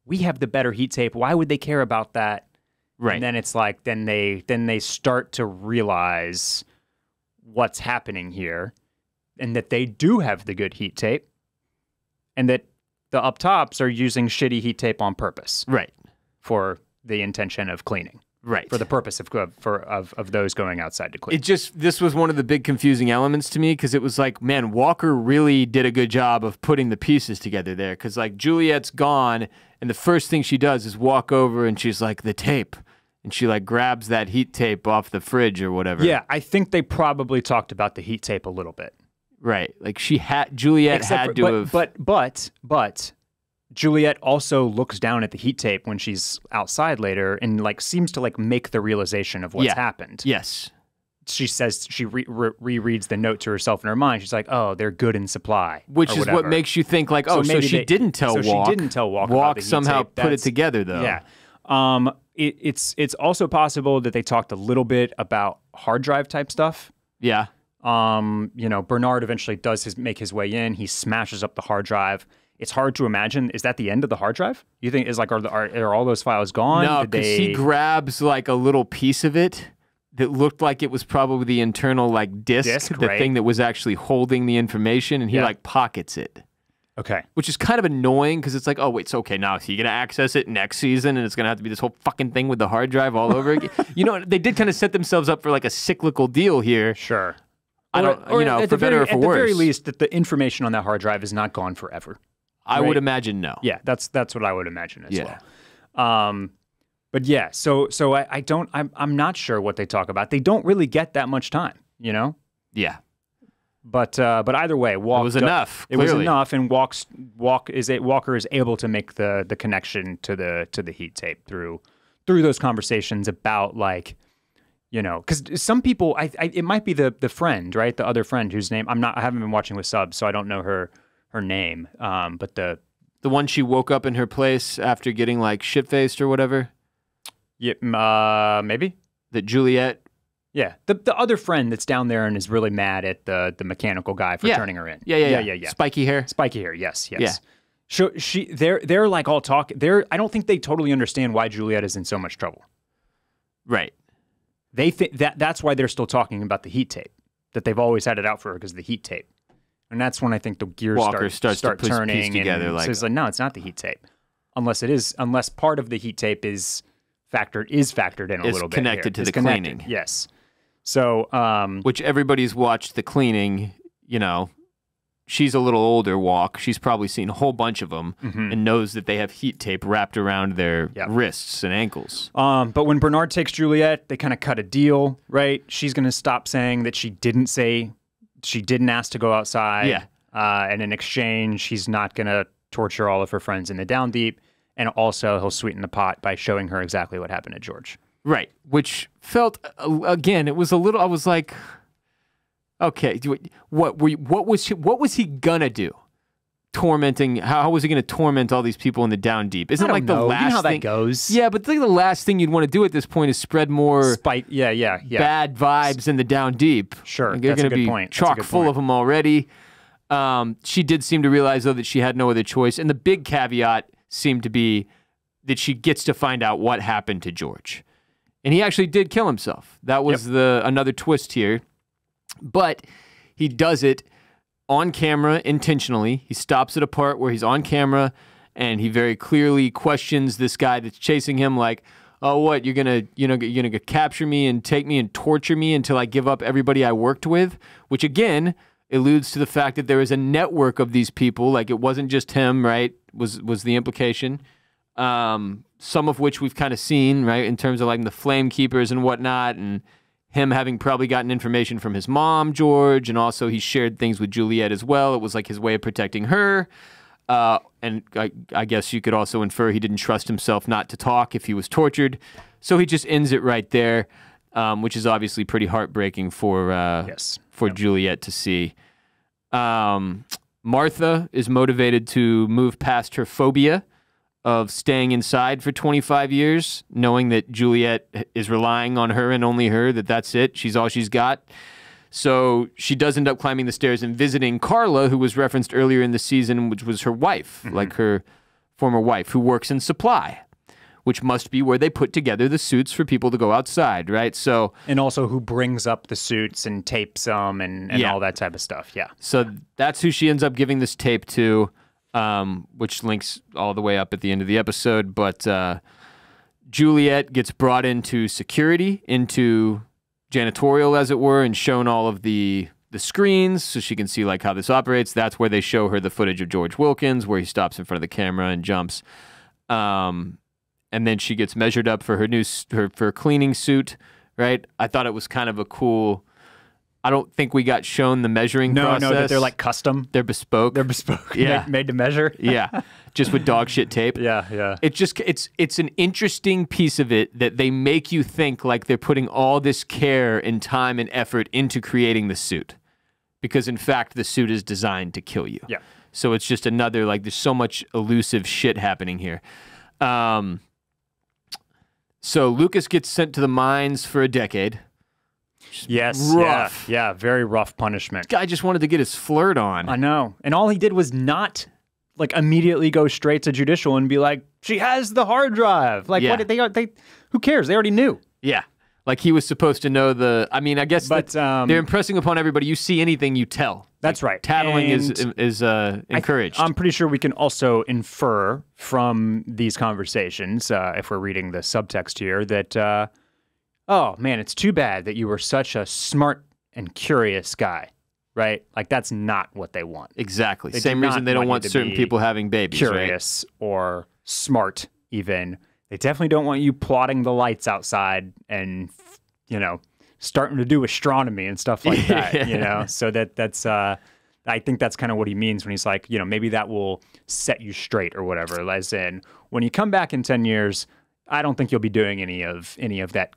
We have the better heat tape. Why would they care about that?
Right.
And then it's like, then they start to realize what's happening here and that they do have the good heat tape and that the up tops are using shitty heat tape on purpose.
Right.
For the intention of cleaning.
Right.
For the purpose of those going outside to clean.
This was one of the big confusing elements to me because it was like, man, Walker really did a good job of putting the pieces together there because like Juliet's gone and the first thing she does is walk over and she's like, the tape. And she like grabs that heat tape off the fridge or whatever.
Yeah, I think they probably talked about the heat tape a little bit.
Right. Like Juliet had to have.
But Juliet also looks down at the heat tape when she's outside later and like seems to like make the realization of what's happened.
Yes.
She says she rereads the note to herself in her mind. She's like, "Oh, they're good in supply,"
which is what makes you think like, oh, so she didn't tell Walk.
So she didn't tell Walk.
Walk somehow put it together though.
Yeah. It's also possible that they talked a little bit about hard drive type stuff.
Yeah.
Bernard eventually does make his way in. He smashes up the hard drive. It's hard to imagine. Is that the end of the hard drive? You think are all those files gone?
No, because he grabs like a little piece of it that looked like it was probably the internal like disc the thing that was actually holding the information, and he like pockets it.
Okay.
Which is kind of annoying because it's like, oh wait, so okay, now is he gonna access it next season, and it's gonna have to be this whole fucking thing with the hard drive all over again? They did kind of set themselves up for like a cyclical deal here.
Sure.
I don't, for better or for worse.
At the very least, that the information on that hard drive is not gone forever.
I would imagine no.
Yeah, that's what I would imagine as well. But yeah, so I'm not sure what they talk about. They don't really get that much time,
Yeah.
But either way, Walker
was enough.
It was enough, and Walker is able to make the connection to the heat tape through those conversations about like, because some people, it might be the friend, right, the other friend whose name I haven't been watching with subs, so I don't know her name, but the
one she woke up in her place after getting like shit faced or whatever.
Yeah, maybe
that Juliet.
Yeah, the other friend that's down there and is really mad at the mechanical guy for turning her in.
Yeah. Spiky hair.
Yes. Yeah. So they're like all talk. I don't think they totally understand why Juliet is in so much trouble.
Right.
They think that's why they're still talking about the heat tape, that they've always had it out for her because of the heat tape. And that's when I think the gears start turning
together.
And
like,
says like, no, it's not the heat tape, unless part of the heat tape is factored in a little bit.
It's connected to the cleaning.
Yes. So,
which everybody's watched the cleaning. She's a little older. Walk. She's probably seen a whole bunch of them and knows that they have heat tape wrapped around their wrists and ankles.
But when Bernard takes Juliet, they kind of cut a deal, right? She's going to stop saying that she didn't ask to go outside.
Yeah.
And in exchange, he's not going to torture all of her friends in the down deep. And also, he'll sweeten the pot by showing her exactly what happened to George.
Right. Which felt, again, it was a little, I was like, okay, what was he going to do? Tormenting, how was he going to torment all these people in the down deep? Isn't like the last
thing? You know how
thing,
that goes.
Yeah, but the last thing you'd want to do at this point is spread more
bad
vibes in the down deep.
Sure,
like, they're going to be chock full of them already. She did seem to realize, though, that she had no other choice. And the big caveat seemed to be that she gets to find out what happened to George. And he actually did kill himself. That was another twist here. But he does it on camera intentionally. He stops at a part where he's on camera and he very clearly questions this guy that's chasing him like, oh, what, you're gonna capture me and take me and torture me until I give up everybody I worked with? Which again alludes to the fact that there is a network of these people. Like, it wasn't just him, right? Was the implication. Some of which we've kind of seen, right, in terms of like the Flame Keepers and whatnot, and him having probably gotten information from his mom, George, and also he shared things with Juliet as well. It was like his way of protecting her. And I guess you could also infer he didn't trust himself not to talk if he was tortured. So he just ends it right there. which is obviously pretty heartbreaking for Juliet to see. Martha is motivated to move past her phobia of staying inside for 25 years, knowing that Juliet is relying on her and only her, that's it. She's all she's got. So she does end up climbing the stairs and visiting Carla, who was referenced earlier in the season, which was her wife, like her former wife, who works in supply, which must be where they put together the suits for people to go outside, right? So,
and also who brings up the suits and tapes them and all that type of stuff, yeah.
So that's who she ends up giving this tape to, which links all the way up at the end of the episode. But Juliet gets brought into security, into janitorial, as it were, and shown all of the screens so she can see like how this operates. That's where they show her the footage of George Wilkins, where he stops in front of the camera and jumps. And then she gets measured up for her cleaning suit, right? I thought it was kind of a cool. I don't think we got shown the measuring process.
No, that they're like custom.
They're bespoke.
They're bespoke.
Yeah,
made to measure.
Yeah, just with dog shit tape.
Yeah.
It's an interesting piece of it that they make you think like they're putting all this care and time and effort into creating the suit, because in fact the suit is designed to kill you.
Yeah.
So it's just another like there's so much elusive shit happening here. So Lucas gets sent to the mines for a decade.
Yes,
rough.
Yeah, very rough punishment.
Guy just wanted to get his flirt on.
I know. And all he did was not like immediately go straight to judicial and be like, she has the hard drive. Like,
Yeah.
what they who cares? They already knew.
Yeah. Like he was supposed to know I mean, I guess
But,
they're impressing upon everybody. You see anything, you tell.
That's right.
Tattling
And
is encouraged.
I'm pretty sure we can also infer from these conversations, if we're reading the subtext here, that, oh, man, it's too bad that you were such a smart and curious guy, right? Like, that's not what they want.
Exactly.
They
Same
do
reason
not
they don't
want
want
you to
certain
be
people having babies,
Curious or smart, even. They definitely don't want you plotting the lights outside and, starting to do astronomy and stuff like that, So that's I think that's kind of what he means when he's like, maybe that will set you straight or whatever. As in, when you come back in 10 years, I don't think you'll be doing any of that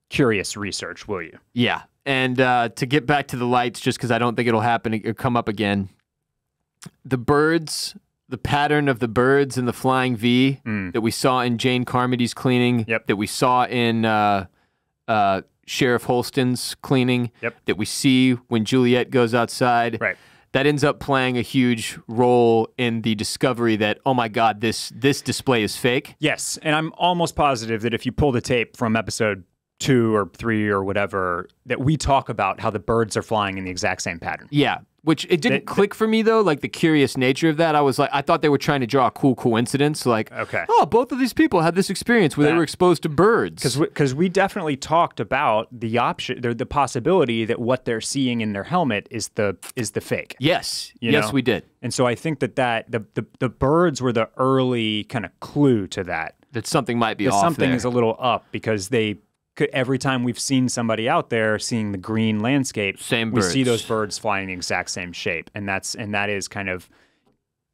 curious research, will you?
Yeah. And to get back to the lights, just because I don't think it'll happen or come up again, the birds, the pattern of the birds in the flying V that we saw in Jane Carmody's cleaning, that we saw in Sheriff Holston's cleaning, that we see when Juliet goes outside, that ends up playing a huge role in the discovery that, oh my God, this display is fake.
Yes, and I'm almost positive that if you pull the tape from episode 2 or 3 or whatever, that we talk about how the birds are flying in the exact same pattern.
Yeah, which it didn't click for me though, like the curious nature of that. I was like, I thought they were trying to draw a cool coincidence, like, oh, both of these people had this experience where they were exposed to birds.
Because we definitely talked about the option, the possibility that what they're seeing in their helmet is the fake.
Yes, yes, we did.
And so I think that the birds were the early kind of clue to that.
That something might be off
something
there.
is a little up because every time we've seen somebody out there seeing the green landscape, we see those birds flying the exact same shape, and that is kind of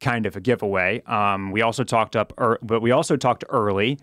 a giveaway. We also talked early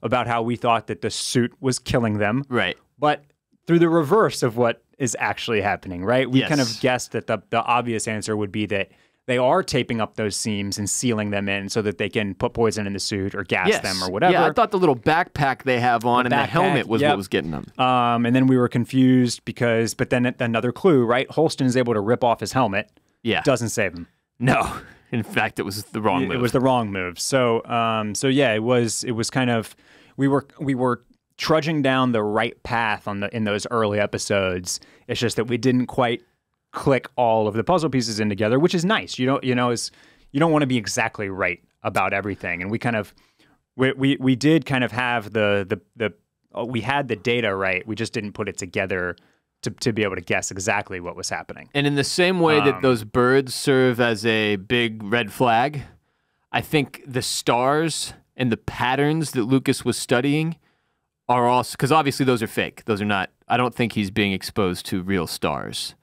about how we thought that the suit was killing them,
right?
But through the reverse of what is actually happening, right? We kind of guessed that the obvious answer would be that they are taping up those seams and sealing them in so that they can put poison in the suit or gas them or whatever.
Yeah, I thought the little backpack they have on and the helmet was what was getting them.
And then we were confused but then another clue, right? Holston is able to rip off his helmet.
Yeah.
Doesn't save him.
No. In fact, it was the wrong move.
It was the wrong move. So yeah, it was kind of, we were trudging down the right path in those early episodes. It's just that we didn't quite click all of the puzzle pieces in together, which is nice. You don't want to be exactly right about everything. And we kind of we did kind of have we had the data right. We just didn't put it together to be able to guess exactly what was happening.
And in the same way that those birds serve as a big red flag, I think the stars and the patterns that Lucas was studying are also, because obviously those are fake. Those are not, I don't think he's being exposed to real stars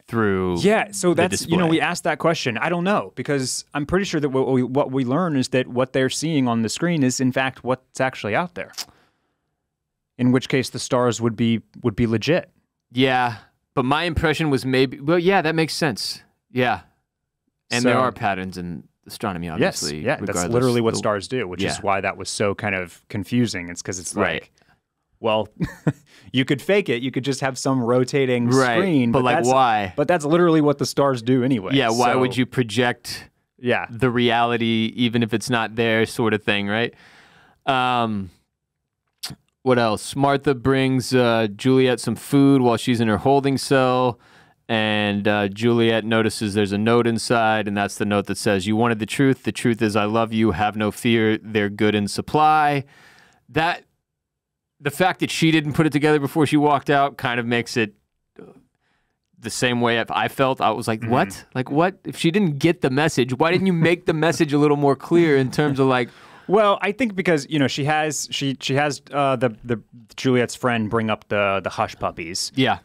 through
so that's we asked that question. I don't know, because I'm pretty sure that what we learn is that what they're seeing on the screen is in fact what's actually out there. in which case the stars would be legit.
Yeah, but my impression was maybe. Well, yeah, that makes sense. Yeah, and there are patterns in astronomy, obviously.
Yes, yeah, that's literally what stars do, which is why that was so kind of confusing. It's because it's like, well, you could fake it. You could just have some rotating screen.
But like, why?
But that's literally what the stars do anyway.
Yeah, why would you project the reality even if it's not there, sort of thing, right? What else? Martha brings Juliet some food while she's in her holding cell. And Juliet notices there's a note inside, and that's the note that says, "You wanted the truth. The truth is I love you. Have no fear. They're good in supply." The fact that she didn't put it together before she walked out kind of makes it the same way I felt. I was like, what? Like, what? If she didn't get the message, why didn't you make the message a little more clear in terms of like...
Well, I think because, she has the Juliet's friend bring up the hush puppies.
Yeah.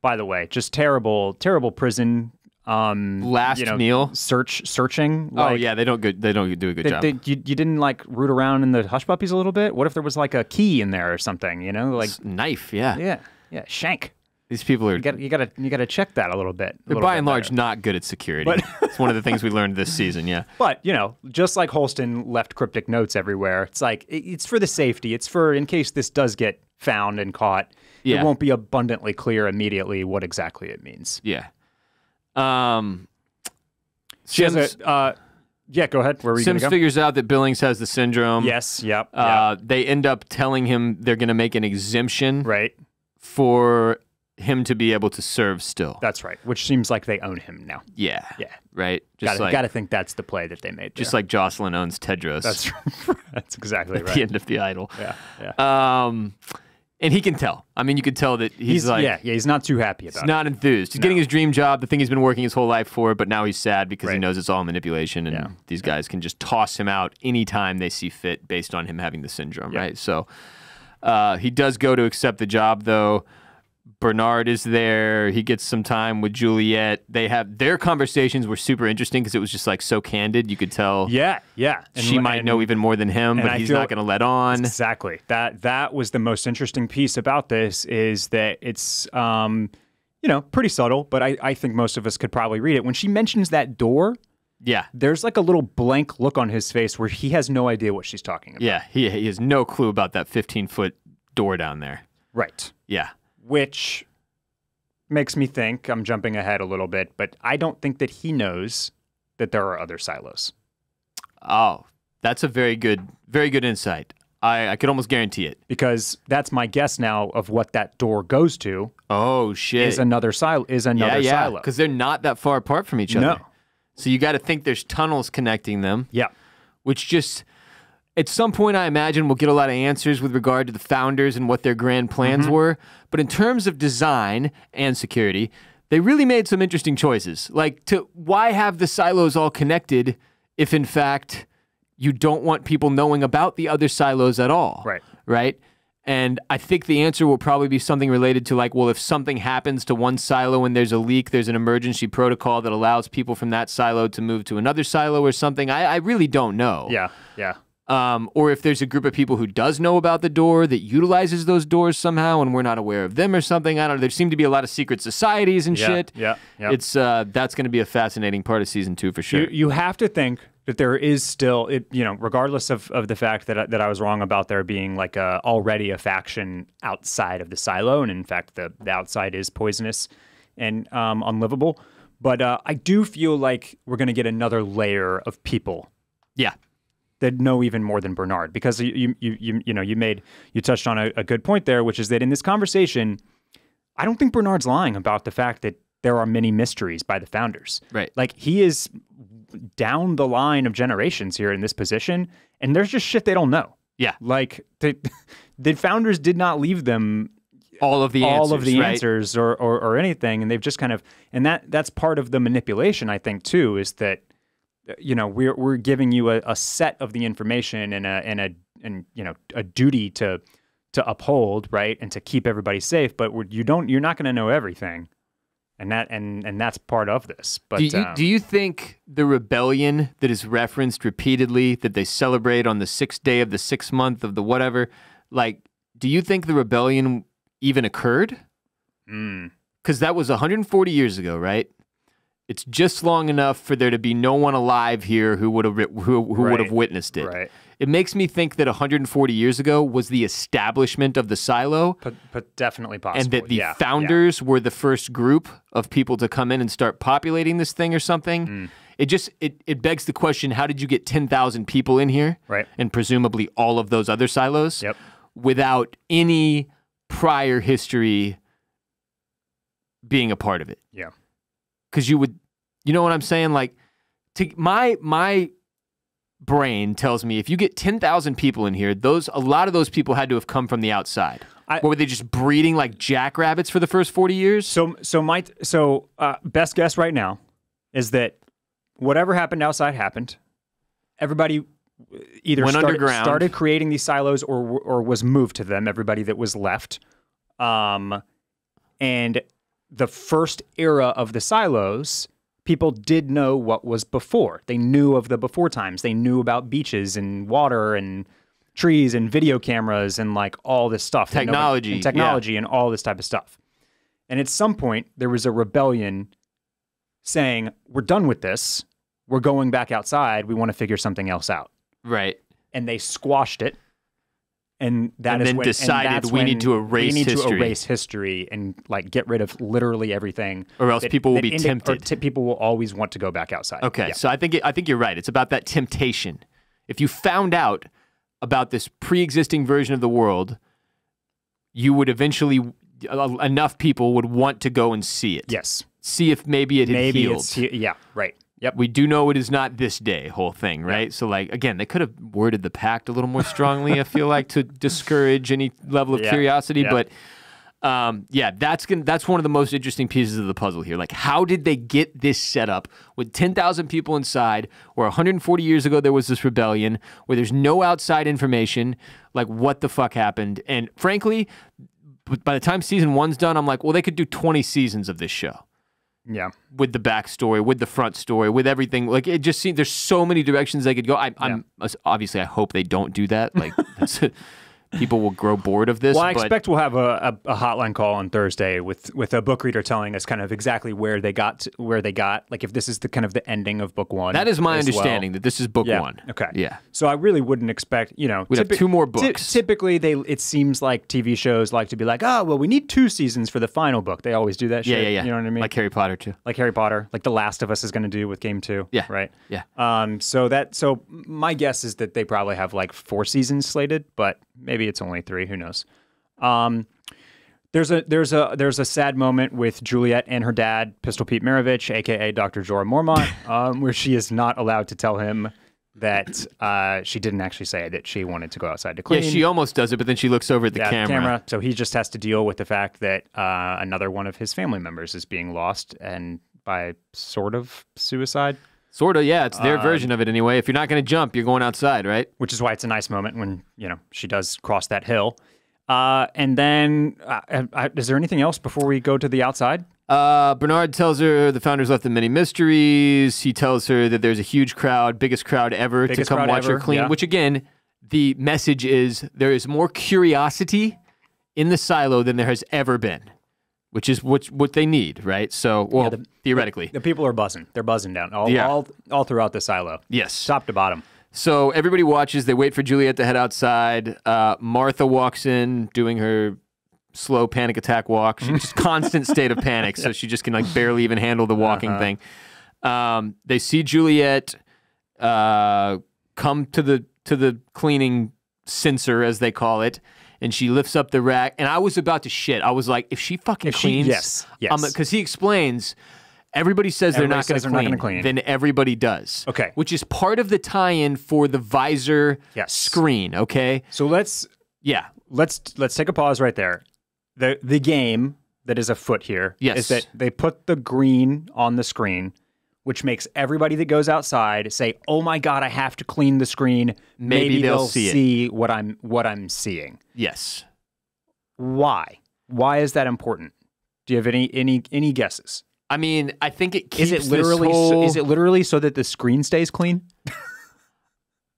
By the way, just terrible prison.
Last meal
searching.
Oh yeah, they don't do a good job.
You didn't like root around in the hush puppies a little bit. What if there was like a key in there or something? Like
knife. Yeah,
shank.
These people are.
You gotta check that a little bit.
They're by and large not good at security. But it's one of the things we learned this season. Yeah.
But just like Holston left cryptic notes everywhere, it's like it's for the safety. It's for in case this does get found and caught. It won't be abundantly clear immediately what exactly it means.
Yeah.
She has go ahead. Where were you
Sims
go?
figures out that Billings has the syndrome.
Yes, yep.
They end up telling him they're going to make an exemption
right
for him to be able to serve still.
That's right, which seems like they own him now.
Yeah.
Yeah.
Right?
Gotta think that's the play that they made there.
Just like Jocelyn owns Tedros.
That's exactly right.
At the end of The Idol.
Yeah.
And he can tell. I mean, you can tell that he's like...
he's not too happy about it.
He's not enthused. He's getting his dream job, the thing he's been working his whole life for, but now he's sad because he knows it's all manipulation, and these guys can just toss him out anytime they see fit based on him having the syndrome, right? So he does go to accept the job, though. Bernard is there. He gets some time with Juliet. Their conversations were super interesting because it was just like so candid. You could tell.
Yeah.
She might know even more than him, but he's not going to let on.
Exactly. That was the most interesting piece about this is that it's pretty subtle, but I think most of us could probably read it. When she mentions that door, there's like a little blank look on his face where he has no idea what she's talking about.
Yeah, he has no clue about that 15-foot door down there.
Right.
Yeah.
Which makes me think, I'm jumping ahead a little bit, but I don't think that he knows that there are other silos.
Oh, that's a very good insight. I could almost guarantee it.
Because that's my guess now of what that door goes to.
Oh, shit.
Is another silo.
Yeah, because they're not that far apart from each other.
No.
So you got to think there's tunnels connecting them.
Yeah.
Which just... At some point, I imagine we'll get a lot of answers with regard to the founders and what their grand plans were. But in terms of design and security, they really made some interesting choices. Like, why have the silos all connected if, in fact, you don't want people knowing about the other silos at all? Right? And I think the answer will probably be something related to like, well, if something happens to one silo and there's a leak, there's an emergency protocol that allows people from that silo to move to another silo or something. I really don't know.
Yeah.
Or if there's a group of people who does know about the door that utilizes those doors somehow and we're not aware of them or something. I don't know. There seem to be a lot of secret societies and shit.
Yeah.
It's that's going to be a fascinating part of season 2 for sure.
You have to think that there is still, regardless of the fact that I was wrong about there being like already a faction outside of the silo, and in fact the outside is poisonous and unlivable. But I do feel like we're going to get another layer of people.
Yeah.
That know even more than Bernard, because you touched on a good point there, which is that in this conversation, I don't think Bernard's lying about the fact that there are many mysteries by the founders.
Right.
Like he is down the line of generations here in this position, and there's just shit they don't know.
Yeah.
Like the founders did not leave them
all of the
answers or anything, and they've just kind of, and that's part of the manipulation, I think, too, is that we're giving you a set of the information and a duty to uphold, right, and to keep everybody safe. But you're not going to know everything, and that's part of this. But
do you think the rebellion that is referenced repeatedly that they celebrate on the 6th day of the 6th month of the whatever, like, do you think the rebellion even occurred? Because that was 140 years ago, right? It's just long enough for there to be no one alive here who would have would have witnessed it.
Right.
It makes me think that 140 years ago was the establishment of the silo,
but definitely possible.
and that the founders were the first group of people to come in and start populating this thing or something. It begs the question: how did you get 10,000 people in here,
right?
And presumably all of those other silos, without any prior history being a part of it?
Yeah.
Because you know what I'm saying? Like, my brain tells me if you get 10,000 people in here, a lot of those people had to have come from the outside. Or were they just breeding like jackrabbits for the first 40 years?
So best guess right now is that whatever happened outside happened. Everybody either started creating these silos or was moved to them. Everybody that was left, and the first era of the silos, people did know what was before. They knew of the before times. They knew about beaches and water and trees and video cameras and like all this stuff.
Technology.
And all this type of stuff. And at some point, there was a rebellion saying, we're done with this. We're going back outside. We want to figure something else out.
Right.
And they squashed it. And
decided we need to erase
history and like get rid of literally everything,
or else people will be tempted.
People will always want to go back outside.
Okay, so I think you're right. It's about that temptation. If you found out about this pre-existing version of the world, you would eventually enough people would want to go and see it.
Yes,
see if maybe it had healed.
Right. Yep.
We do know it is not this day whole thing, right? Yep. So like, again, they could have worded the pact a little more strongly, I feel like, to discourage any level of curiosity. But that's one of the most interesting pieces of the puzzle here. Like, how did they get this set up with 10,000 people inside, where 140 years ago there was this rebellion, where there's no outside information? Like, what the fuck happened? And frankly, by the time season 1's done, I'm like, well, they could do 20 seasons of this show.
Yeah,
with the backstory, with the front story, with everything. Like, it just seems there's so many directions they could go. I'm obviously, I hope they don't do that. Like, people will grow bored of this.
Well, I expect we'll have a hotline call on Thursday with a book reader telling us kind of exactly where they got. Like, if this is the kind of the ending of book 1.
That is my understanding, that this is book 1.
Okay.
Yeah.
So I really wouldn't expect, we'd
have 2 more books.
Typically, it seems like TV shows like to be like, oh, well, we need 2 seasons for the final book. They always do that shit.
Yeah.
You know what I mean?
Like Harry Potter too.
Like Harry Potter, like The Last of Us is going to do with Game 2.
Yeah.
Right.
Yeah.
So my guess is that they probably have like 4 seasons slated, but maybe it's only 3. Who knows? There's a sad moment with Juliet and her dad, Pistol Pete Maravich, aka Dr. Jorah Mormont, where she is not allowed to tell him that she didn't actually say that she wanted to go outside to clean.
Yeah, she almost does it, but then she looks over at the camera.
So he just has to deal with the fact that another one of his family members is being lost, and by sort of suicide.
Sort of, yeah. It's their version of it anyway. If you're not going to jump, you're going outside, right?
Which is why it's a nice moment when, she does cross that hill. And then, is there anything else before we go to the outside?
Bernard tells her the founders left them many mysteries. He tells her that there's a huge crowd, biggest crowd ever, to come watch her clean. Yeah. Which, again, the message is there is more curiosity in the silo than there has ever been. Which is what they need, right? So, theoretically.
The people are buzzing. They're buzzing down all throughout the silo.
Yes.
Top to bottom.
So everybody watches. They wait for Juliet to head outside. Martha walks in doing her slow panic attack walk. She's just constant state of panic, so she just can like barely even handle the walking thing. They see Juliet come to the cleaning censer, as they call it. And she lifts up the rack, and I was about to shit. I was like, if she fucking cleans,
yes.
Because he explains, everybody says they're not going to clean, then everybody does.
Okay.
Which is part of the tie-in for the visor screen, okay?
So let's take a pause right there. The game that is afoot here is that they put the green on the screen, which makes everybody that goes outside say, "Oh my God, I have to clean the screen." Maybe they'll see what I'm seeing.
Yes.
Why? Why is that important? Do you have any guesses?
I mean, I think it keeps
is it literally so that the screen stays clean?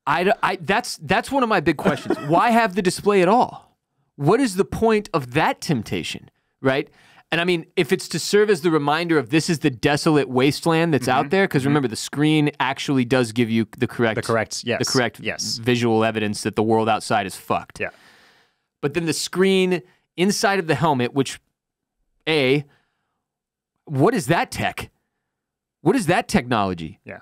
That's one of my big questions. Why have the display at all? what is the point of that temptation, right? And I mean, if it's to serve as the reminder of this is the desolate wasteland that's out there, because remember, the screen actually does give you the correct visual evidence that the world outside is fucked.
Yeah.
But then the screen inside of the helmet, which, what is that tech? What is that technology?
Yeah.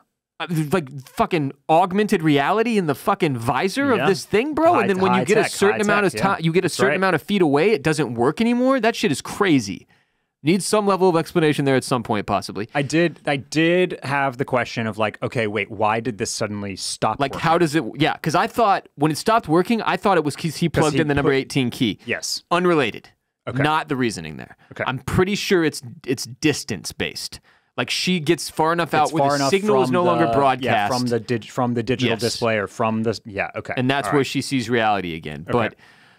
Like fucking augmented reality in the fucking visor of this thing, bro. And then when you get a certain amount of time, you get a certain amount of feet away, it doesn't work anymore. That shit is crazy. Needs some level of explanation there at some point, possibly.
I did have the question of like, okay, wait, why did this suddenly stop?
Like,
working?
how does it? Yeah, because I thought when it stopped working, I thought it was because he plugged in the number 18 key.
Yes.
Unrelated.
Okay.
Not the reasoning there.
Okay.
I'm pretty sure it's distance based. Like she gets far enough out where the signal is no longer broadcast.
From the digital display or from the okay.
And that's where she sees reality again. Okay. But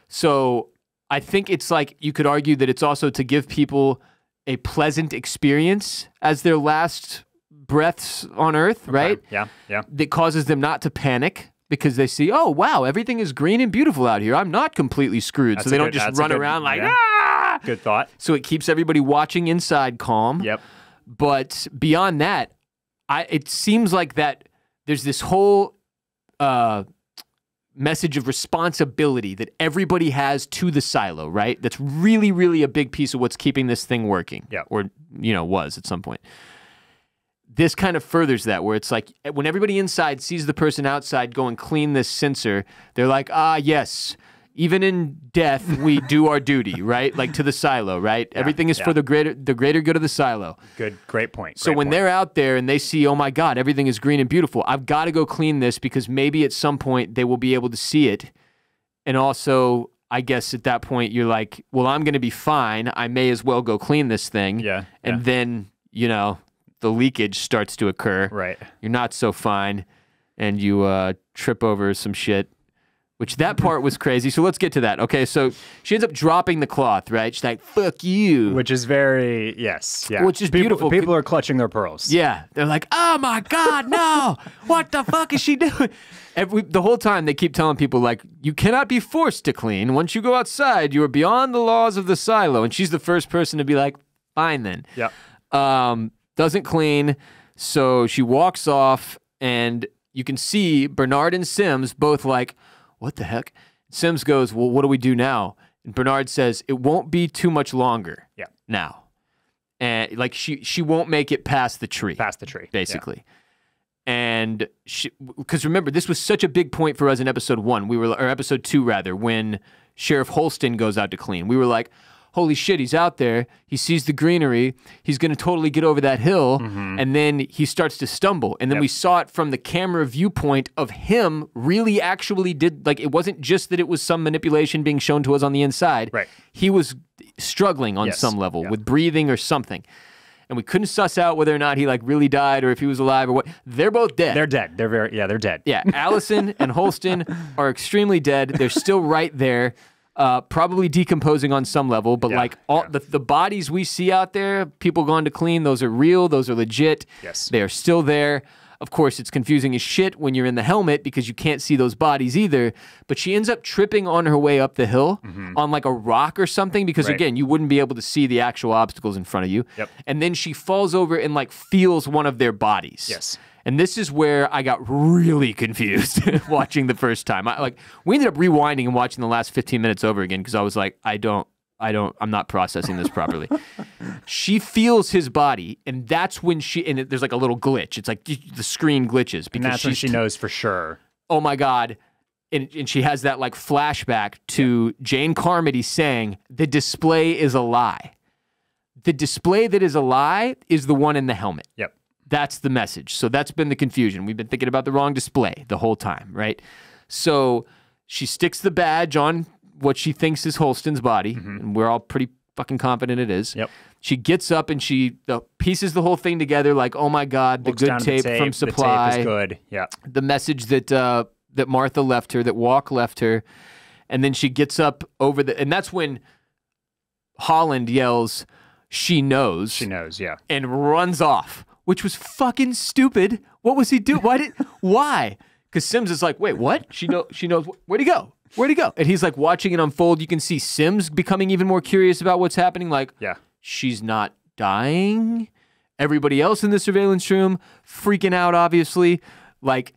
so I think it's like you could argue that it's also to give people a pleasant experience as their last breaths on Earth, right?
Yeah.
That causes them not to panic because they see, oh wow, everything is green and beautiful out here. I'm not completely screwed. So they don't just run around like ah.
Good thought.
So it keeps everybody watching inside calm.
Yep.
But beyond that, it seems like that there's this whole message of responsibility that everybody has to the silo, right? That's really, really a big piece of what's keeping this thing working.
Yeah.
Or, was at some point. This kind of furthers that, where it's like when everybody inside sees the person outside go and clean this sensor, they're like, yes, even in death, we do our duty, right? Like to the silo, right? Yeah, everything is for the greater good of the silo.
Great point.
So when they're out there and they see, oh my God, everything is green and beautiful, I've got to go clean this because maybe at some point they will be able to see it. And also, I guess at that point you're like, well, I'm going to be fine. I may as well go clean this thing.
Yeah.
And then, the leakage starts to occur.
Right.
You're not so fine and you trip over some shit. Which that part was crazy. So let's get to that. Okay, so she ends up dropping the cloth, right? She's like, fuck you.
Which is very, yes. Yeah.
Which is beautiful.
People are clutching their pearls.
Yeah. They're like, oh my God, no. What the fuck is she doing? The whole time they keep telling people, like, you cannot be forced to clean. Once you go outside, you are beyond the laws of the silo. And she's the first person to be like, fine then.
Yeah.
Doesn't clean. So she walks off and you can see Bernard and Sims both like, what the heck? Sims goes, well, what do we do now? And Bernard says, it won't be too much longer now. And like she won't make it past the tree.
Past the tree.
Basically. Yeah. And because remember, this was such a big point for us in episode 1. Or episode 2 rather, when Sheriff Holston goes out to clean. We were like, holy shit, he's out there. He sees the greenery. He's going to totally get over that hill. Mm-hmm. And then he starts to stumble. And then we saw it from the camera viewpoint of him really actually did, like, it wasn't just that it was some manipulation being shown to us on the inside.
Right.
He was struggling on some level with breathing or something. And we couldn't suss out whether or not he like really died or if he was alive or what. They're both dead.
They're dead. They're dead.
Yeah. Allison and Holston are extremely dead. They're still right there. Probably decomposing on some level, but the bodies we see out there, people gone to clean, those are real, those are legit.
Yes.
They are still there. Of course, it's confusing as shit when you're in the helmet because you can't see those bodies either, but she ends up tripping on her way up the hill on like a rock or something because, again, you wouldn't be able to see the actual obstacles in front of you.
Yep.
And then she falls over and like feels one of their bodies.
Yes.
And this is where I got really confused watching the first time. We ended up rewinding and watching the last 15 minutes over again because I was like, I'm not processing this properly. She feels his body, and that's when there's like a little glitch. It's like the screen glitches.
And that's when she knows for sure.
Oh my God. And she has that like flashback to Jane Carmody saying, the display is a lie. The display that is a lie is the one in the helmet.
Yep.
That's the message. So that's been the confusion. We've been thinking about the wrong display the whole time, right? So she sticks the badge on what she thinks is Holston's body, and we're all pretty fucking confident it is.
Yep.
She gets up and she pieces the whole thing together like, oh my God, the good tape from Supply.
The tape is good, yeah.
The message that Martha left her, that Walk left her, and then she gets up and that's when Holland yells, she knows.
She knows, yeah.
And runs off. Which was fucking stupid. What was he doing? Why? Because Sims is like, wait, what? She knows. Where'd he go? Where'd he go? And he's like watching it unfold. You can see Sims becoming even more curious about what's happening. Like, she's not dying. Everybody else in the surveillance room freaking out, obviously. Like,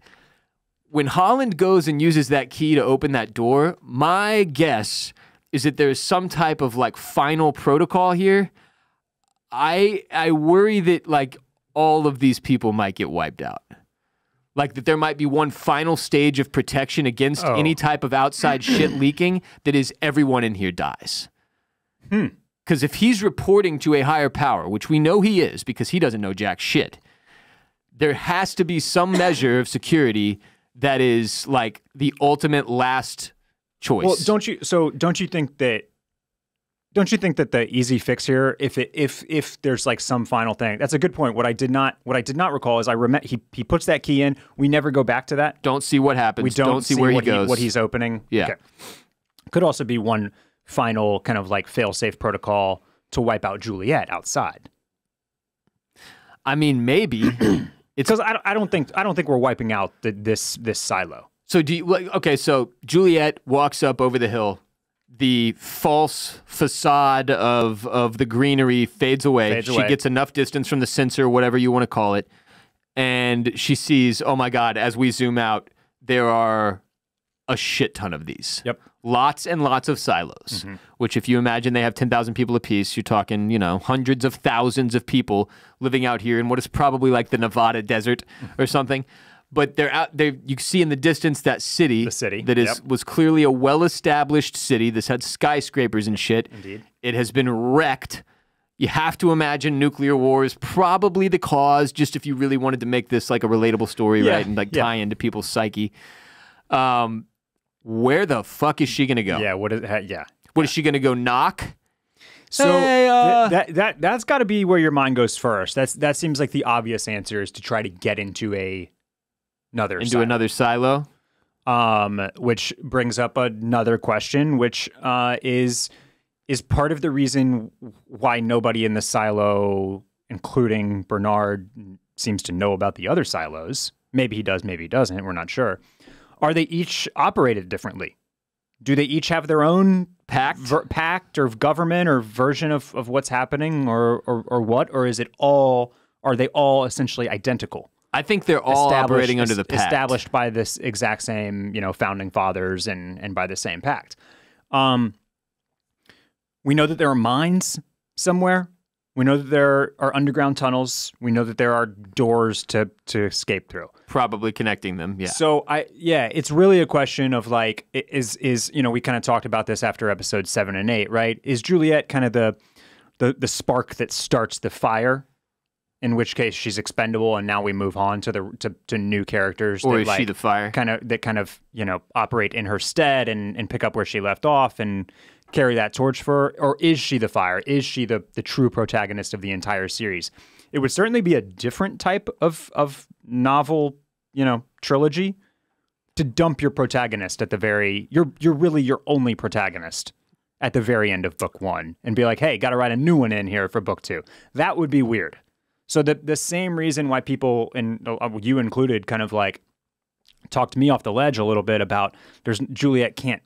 when Holland goes and uses that key to open that door, my guess is that there's some type of like final protocol here. I worry that like all of these people might get wiped out. Like that there might be one final stage of protection against any type of outside shit leaking that is everyone in here dies. Because if he's reporting to a higher power, which we know he is because he doesn't know jack shit, there has to be some measure of security that is like the ultimate last choice.
Well, don't you think that the easy fix here, if there's like some final thing, that's a good point. What I did not recall is he puts that key in. We never go back to that.
Don't see what happens. We don't see where he goes.
What he's opening. Yeah. Okay. Could also be one final kind of like fail-safe protocol to wipe out Juliet outside.
I mean, maybe.
It's because I don't think we're wiping out this silo.
So so Juliet walks up over the hill. The false facade of the greenery fades away. She gets enough distance from the sensor, whatever you want to call it, and she sees, oh my God, as we zoom out, there are a shit ton of these.
Yep.
Lots and lots of silos, which if you imagine they have 10,000 people apiece, you're talking, hundreds of thousands of people living out here in what is probably like the Nevada desert or something. But they're out there. You see in the distance that city. The
city.
That was clearly a well-established city. This had skyscrapers and shit.
Indeed.
It has been wrecked. You have to imagine nuclear war is probably the cause, just if you really wanted to make this like a relatable story, right? And like tie into people's psyche. Where the fuck is she going to go?
Yeah, what
is she going to go knock?
So that's got to be where your mind goes first. That seems like the obvious answer is to try to get into another silo. Which brings up another question, which is part of the reason why nobody in the silo, including Bernard, seems to know about the other silos. Maybe he does, maybe he doesn't. We're not sure. Are they each operated differently? Do they each have their own pact or government or version of what's happening or what? Or are they all essentially identical?
I think they're all operating under the pact.
Established by this exact same, founding fathers and by the same pact. We know that there are mines somewhere. We know that there are underground tunnels. We know that there are doors to escape through.
Probably connecting them, yeah.
So it's really a question of like, is we kind of talked about this after episode 7 and 8, right? Is Juliet kind of the spark that starts the fire? In which case she's expendable, and now we move on to new characters.
Or is she the fire?
Operate in her stead and pick up where she left off and carry that torch for her? Or is she the fire? Is she the true protagonist of the entire series? It would certainly be a different type of novel, trilogy to dump your protagonist at the very, you're really your only protagonist at the very end of book 1 and be like, hey, got to write a new one in here for book 2. That would be weird. So the same reason why people, and you included, kind of like talked me off the ledge a little bit about Juliet can't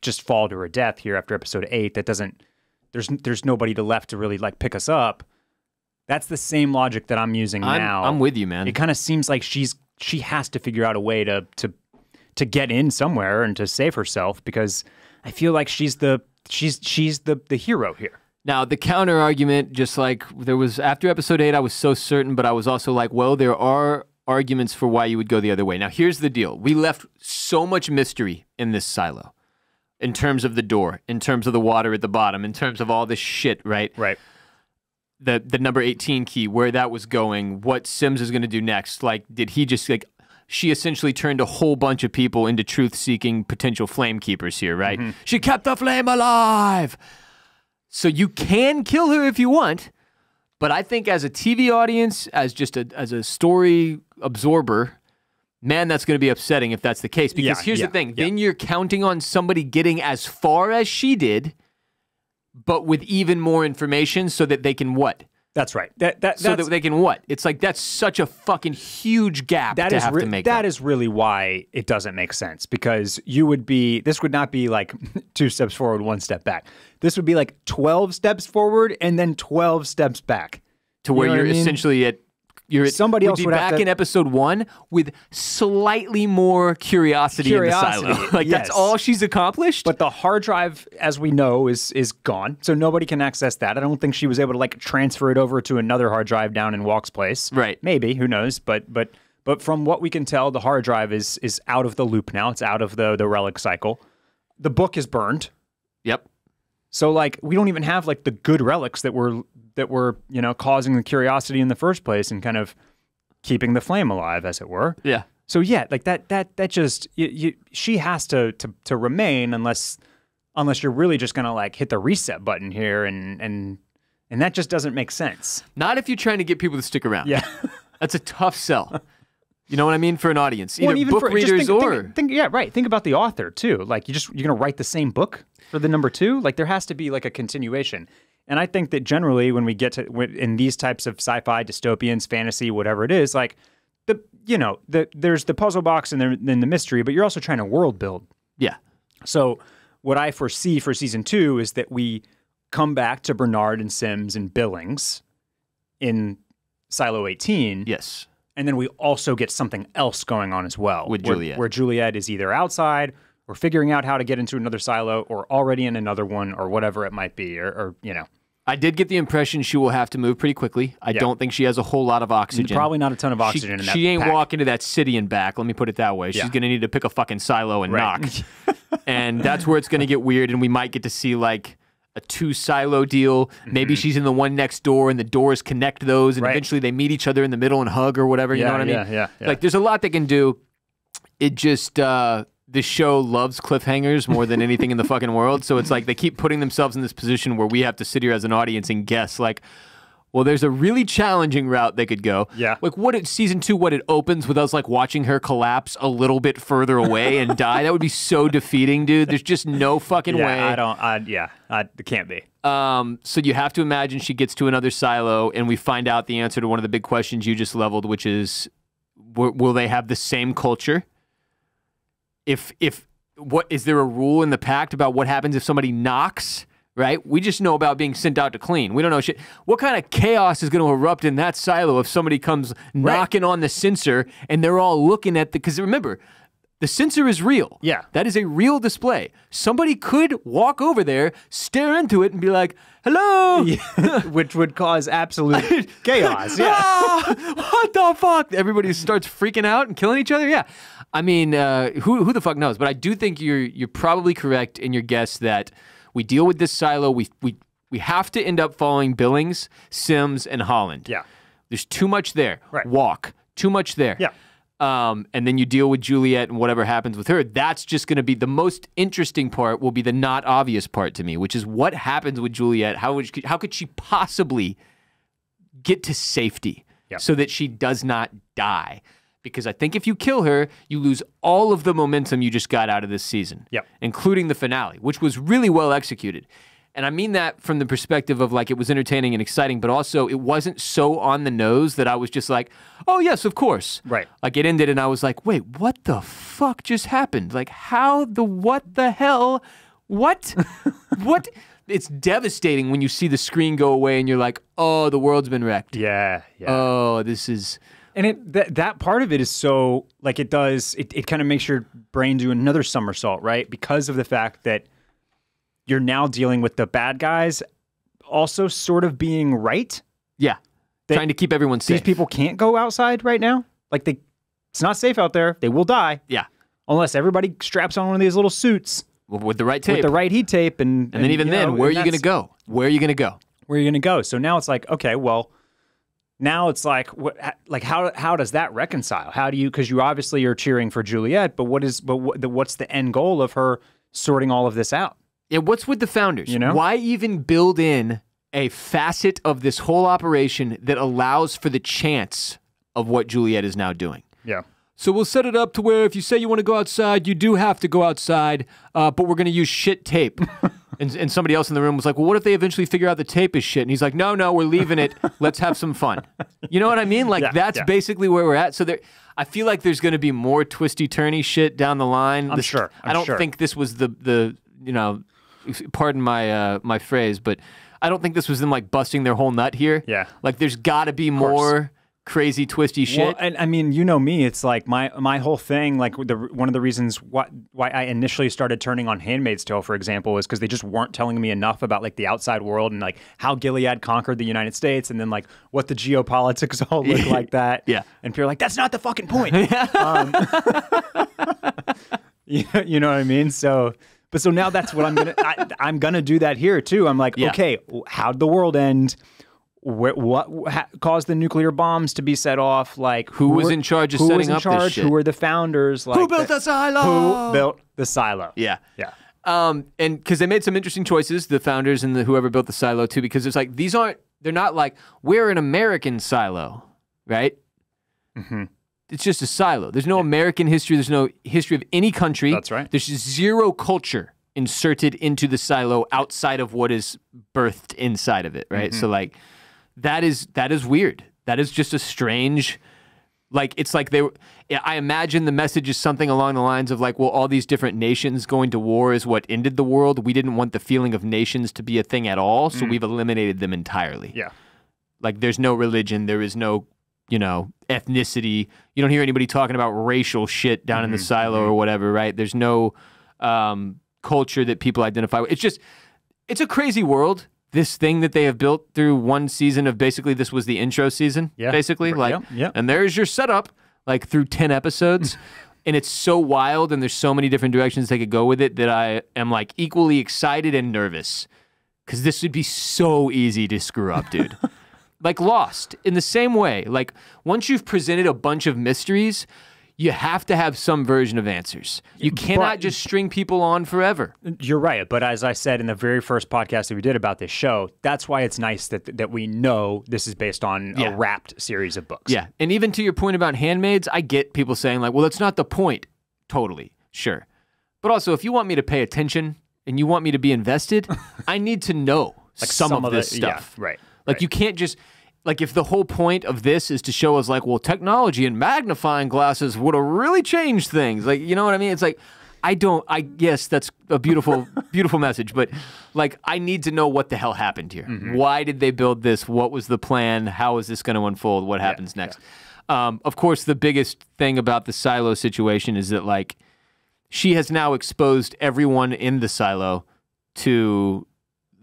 just fall to her death here after episode 8. There's nobody left to really like pick us up. That's the same logic that I'm using now.
I'm with you, man.
It kind of seems like she has to figure out a way to get in somewhere and to save herself, because I feel like she's the hero here.
Now, the counter argument, just like there was after episode 8, I was so certain, but I was also like, well, there are arguments for why you would go the other way. Now, here's the deal. We left so much mystery in this silo, in terms of the door, in terms of the water at the bottom, in terms of all this shit, right?
Right.
The number 18 key, where that was going, what Sims is going to do next. Like, did he just, like, she essentially turned a whole bunch of people into truth-seeking potential flame keepers here, right? Mm-hmm. She kept the flame alive! So you can kill her if you want, but I think as a TV audience, as a story absorber, man, that's going to be upsetting if that's the case. Because here's the thing. Then you're counting on somebody getting as far as she did, but with even more information so that they can what?
That's right.
So that they can what? It's like that's such a fucking huge gap to have to make.
That is really why it doesn't make sense, because this would not be like 2 steps forward, 1 step back. This would be like 12 steps forward and then 12 steps back.
To where you're essentially at.
Somebody else
would be
would
back
have to,
in episode 1 with slightly more curiosity in the silo. Like
yes.
that's all she's accomplished.
But the hard drive, as we know, is gone, so nobody can access that. I don't think she was able to like transfer it over to another hard drive down in Walk's place.
Right?
Maybe, who knows? But from what we can tell, the hard drive is out of the loop now. It's out of the relic cycle. The book is burned.
Yep.
So like we don't even have like the good relics that were causing the curiosity in the first place and kind of keeping the flame alive, as it were.
Yeah.
So yeah, like that just she has to remain unless you're really just gonna like hit the reset button here and that just doesn't make sense.
Not if you're trying to get people to stick around.
Yeah.
That's a tough sell. You know what I mean? For an audience,
Well,
either
even
book readers
yeah, right. Think about the author too. Like you're gonna write the same book for the number 2. Like there has to be like a continuation. And I think that generally when we get to in these types of sci-fi, dystopians, fantasy, whatever it is, like there's the puzzle box and then the mystery, but you're also trying to world build.
Yeah.
So what I foresee for season 2 is that we come back to Bernard and Sims and Billings in Silo 18.
Yes.
And then we also get something else going on as well.
With Juliet.
Where Juliet is either outside or figuring out how to get into another silo or already in another one or whatever it might be or.
I did get the impression she will have to move pretty quickly. I don't think she has a whole lot of oxygen.
Probably not a ton of oxygen in that
She ain't
pack.
walking to that city and back, let me put it that way. She's going to need to pick a fucking silo and knock. And that's where it's going to get weird, and we might get to see like a 2 silo deal. Maybe she's in the one next door and the doors connect those and eventually they meet each other in the middle and hug or whatever. You know what I mean?
Yeah.
Like there's a lot they can do. It just, this show loves cliffhangers more than anything in the fucking world. So it's like they keep putting themselves in this position where we have to sit here as an audience and guess like, well, there's a really challenging route they could go.
Yeah.
Like season 2, it opens with us like watching her collapse a little bit further away and die. That would be so defeating, dude. There's just no fucking way.
It can't be.
So you have to imagine she gets to another silo and we find out the answer to one of the big questions you just leveled, which is, will they have the same culture? Is there a rule in the pact about what happens if somebody knocks? Right? We just know about being sent out to clean. We don't know shit. What kind of chaos is going to erupt in that silo if somebody comes knocking on the sensor and they're all looking at because remember, the sensor is real.
Yeah.
That is a real display. Somebody could walk over there, stare into it, and be like, hello!
Yeah. Which would cause absolute chaos. Yeah.
What the fuck? Everybody starts freaking out and killing each other? Yeah. I mean, who the fuck knows? But I do think you're probably correct in your guess that we deal with this silo. We have to end up following Billings, Sims, and Holland.
Yeah.
There's too much there.
Right.
Walk. Too much there.
Yeah.
And then you deal with Juliet and whatever happens with her. That's just going to be the most interesting part. Will be the not obvious part to me, which is what happens with Juliet. How could she possibly get to safety so that she does not die? Because I think if you kill her, you lose all of the momentum you just got out of this season, including the finale, which was really well executed. And I mean that from the perspective of like it was entertaining and exciting, but also it wasn't so on the nose that I was just like, oh, yes, of course.
Right.
Like it ended and I was like, wait, what the fuck just happened? Like what the hell? What? What? It's devastating when you see the screen go away and you're like, oh, the world's been wrecked.
Yeah.
Oh, this is...
And that part of it is so, like it kind of makes your brain do another somersault, right? Because of the fact that you're now dealing with the bad guys also sort of being right.
Yeah. Trying to keep everyone safe.
These people can't go outside right now. Like it's not safe out there. They will die.
Yeah.
Unless everybody straps on one of these little suits.
With the right tape.
With the right heat tape. And
then even then, where are you going to go? Where are you going to go?
Where are you going to go? So now it's like, okay, well... Now it's like, how does that reconcile? How do you? Because you obviously are cheering for Juliet, but what's the end goal of her sorting all of this out?
Yeah, what's with the founders?
You know,
why even build in a facet of this whole operation that allows for the chance of what Juliet is now doing?
Yeah,
So we'll set it up to where if you say you want to go outside, you do have to go outside, but we're going to use shit tape. And somebody else in the room was like, well, what if they eventually figure out the tape is shit? And he's like, no, we're leaving it. Let's have some fun. You know what I mean? Like, that's basically where we're at. So I feel like there's going to be more twisty-turny shit down the line.
I'm sure.
I don't think this was the pardon my my phrase, but I don't think this was them like busting their whole nut here.
Yeah.
Like, there's got to be more crazy twisty shit.
Well, and I mean, you know me, it's like my whole thing, like one of the reasons why I initially started turning on Handmaid's Tale, for example, is because they just weren't telling me enough about like the outside world and like how Gilead conquered the United States and then like what the geopolitics all look like that.
Yeah.
And people are like, that's not the fucking point. You know what I mean? So now that's what I'm gonna do that here too. I'm like, okay, how'd the world end? What caused the nuclear bombs to be set off? Like,
who was in charge of setting up this shit?
Who were the founders? Like,
who built the silo?
Who built the silo?
Yeah. And because they made some interesting choices, the founders and whoever built the silo too, because it's like they're not like, we're an American silo, right? Mm-hmm. It's just a silo. There's no American history. There's no history of any country.
That's right.
There's zero culture inserted into the silo outside of what is birthed inside of it, right? Mm-hmm. So like, that is weird. That is just a strange, like, it's like I imagine the message is something along the lines of like, well, all these different nations going to war is what ended the world. We didn't want the feeling of nations to be a thing at all, so we've eliminated them entirely.
Yeah.
Like, there's no religion, there is no, ethnicity. You don't hear anybody talking about racial shit down in the silo or whatever, right? There's no culture that people identify with. It's a crazy world. This thing that they have built through one season of basically, this was the intro season, basically. Like, and there's your setup, like through 10 episodes. And it's so wild and there's so many different directions they could go with it that I am like equally excited and nervous. Because this would be so easy to screw up, dude. Like Lost, in the same way. Like, once you've presented a bunch of mysteries, you have to have some version of answers. You cannot just string people on forever.
You're right. But as I said in the very first podcast that we did about this show, that's why it's nice that we know this is based on a wrapped series of books.
Yeah. And even to your point about Handmaids, I get people saying like, well, that's not the point. Totally. Sure. But also, if you want me to pay attention and you want me to be invested, I need to know like some of this stuff.
Yeah, right.
Like, you can't just... Like, if the whole point of this is to show us, like, well, technology and magnifying glasses would have really changed things. Like, you know what I mean? It's like, yes, that's a beautiful, beautiful message. But, like, I need to know what the hell happened here. Mm-hmm. Why did they build this? What was the plan? How is this going to unfold? What happens next? Yeah. Of course, the biggest thing about the silo situation is that, like, she has now exposed everyone in the silo to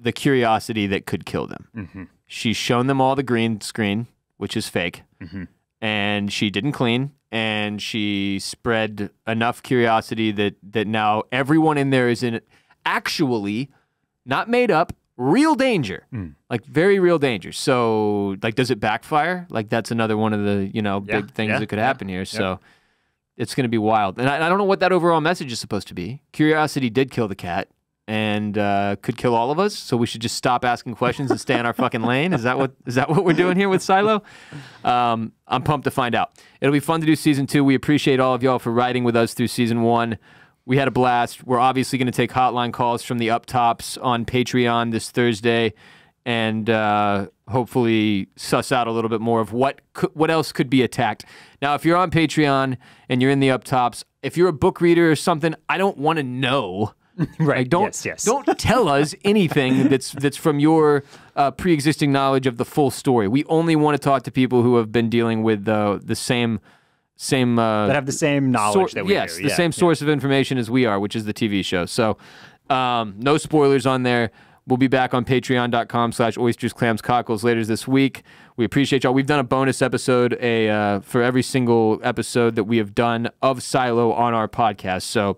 the curiosity that could kill them. Mm-hmm. She's shown them all the green screen, which is fake, and she didn't clean, and she spread enough curiosity that now everyone in there is in actually, not made up, real danger, like very real danger. So, like, does it backfire? Like, that's another one of the big things that could happen here. So, it's going to be wild, and I don't know what that overall message is supposed to be. Curiosity did kill the cat. And could kill all of us, so we should just stop asking questions and stay in our fucking lane. Is that what we're doing here with Silo? I'm pumped to find out. It'll be fun to do season 2. We appreciate all of y'all for riding with us through season 1. We had a blast. We're obviously going to take hotline calls from the up tops on Patreon this Thursday, and hopefully suss out a little bit more of what else could be attacked. Now, if you're on Patreon and you're in the up tops, if you're a book reader or something, I don't want to know.
Right.
Like, don't tell us anything that's from your pre-existing knowledge of the full story. We only want to talk to people who have been dealing with the same that have the same knowledge that we do. Yes, the same source of information as we are, which is the TV show. So no spoilers on there. We'll be back on patreon.com/oysters, clams, cockles later this week. We appreciate y'all. We've done a bonus episode for every single episode that we have done of Silo on our podcast. So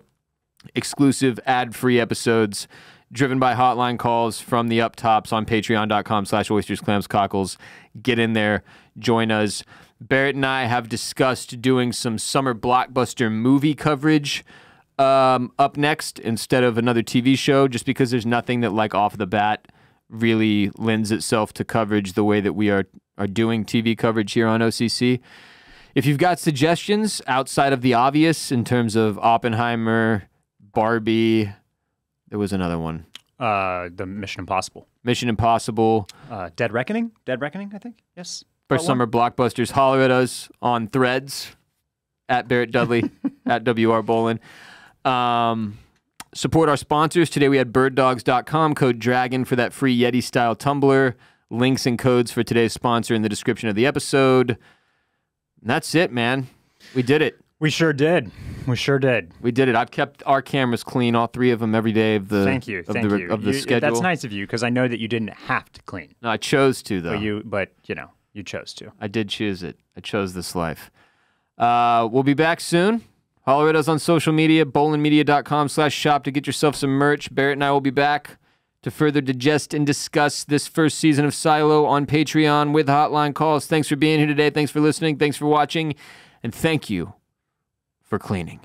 exclusive ad-free episodes driven by hotline calls from the up tops on patreon.com/oysters, clams, cockles. Get in there, join us. Barrett and I have discussed doing some summer blockbuster movie coverage up next instead of another TV show, just because there's nothing that, like, off the bat really lends itself to coverage the way that we are doing TV coverage here on OCC. If you've got suggestions outside of the obvious in terms of Oppenheimer, Barbie, there was another one.
The Mission Impossible.
Mission Impossible.
Dead Reckoning? Dead Reckoning, I think. Yes.
First summer blockbusters. Holler at us on Threads at Barrett Dudley at WR Bolin. Support our sponsors. Today we had birddogs.com, code DRAGON for that free Yeti style tumbler. Links and codes for today's sponsor in the description of the episode. And that's it, man. We did it.
We sure did. We sure did.
We did it. I've kept our cameras clean, all three of them, every day of the
Thank you.
of the schedule.
That's nice of you because I know that you didn't have to clean.
No, I chose to though.
But you chose to.
I did choose it. I chose this life. We'll be back soon. Holler at us on social media, bolinmedia.com/shop to get yourself some merch. Barrett and I will be back to further digest and discuss this first season of Silo on Patreon with hotline calls. Thanks for being here today. Thanks for listening. Thanks for watching. And thank you for cleaning.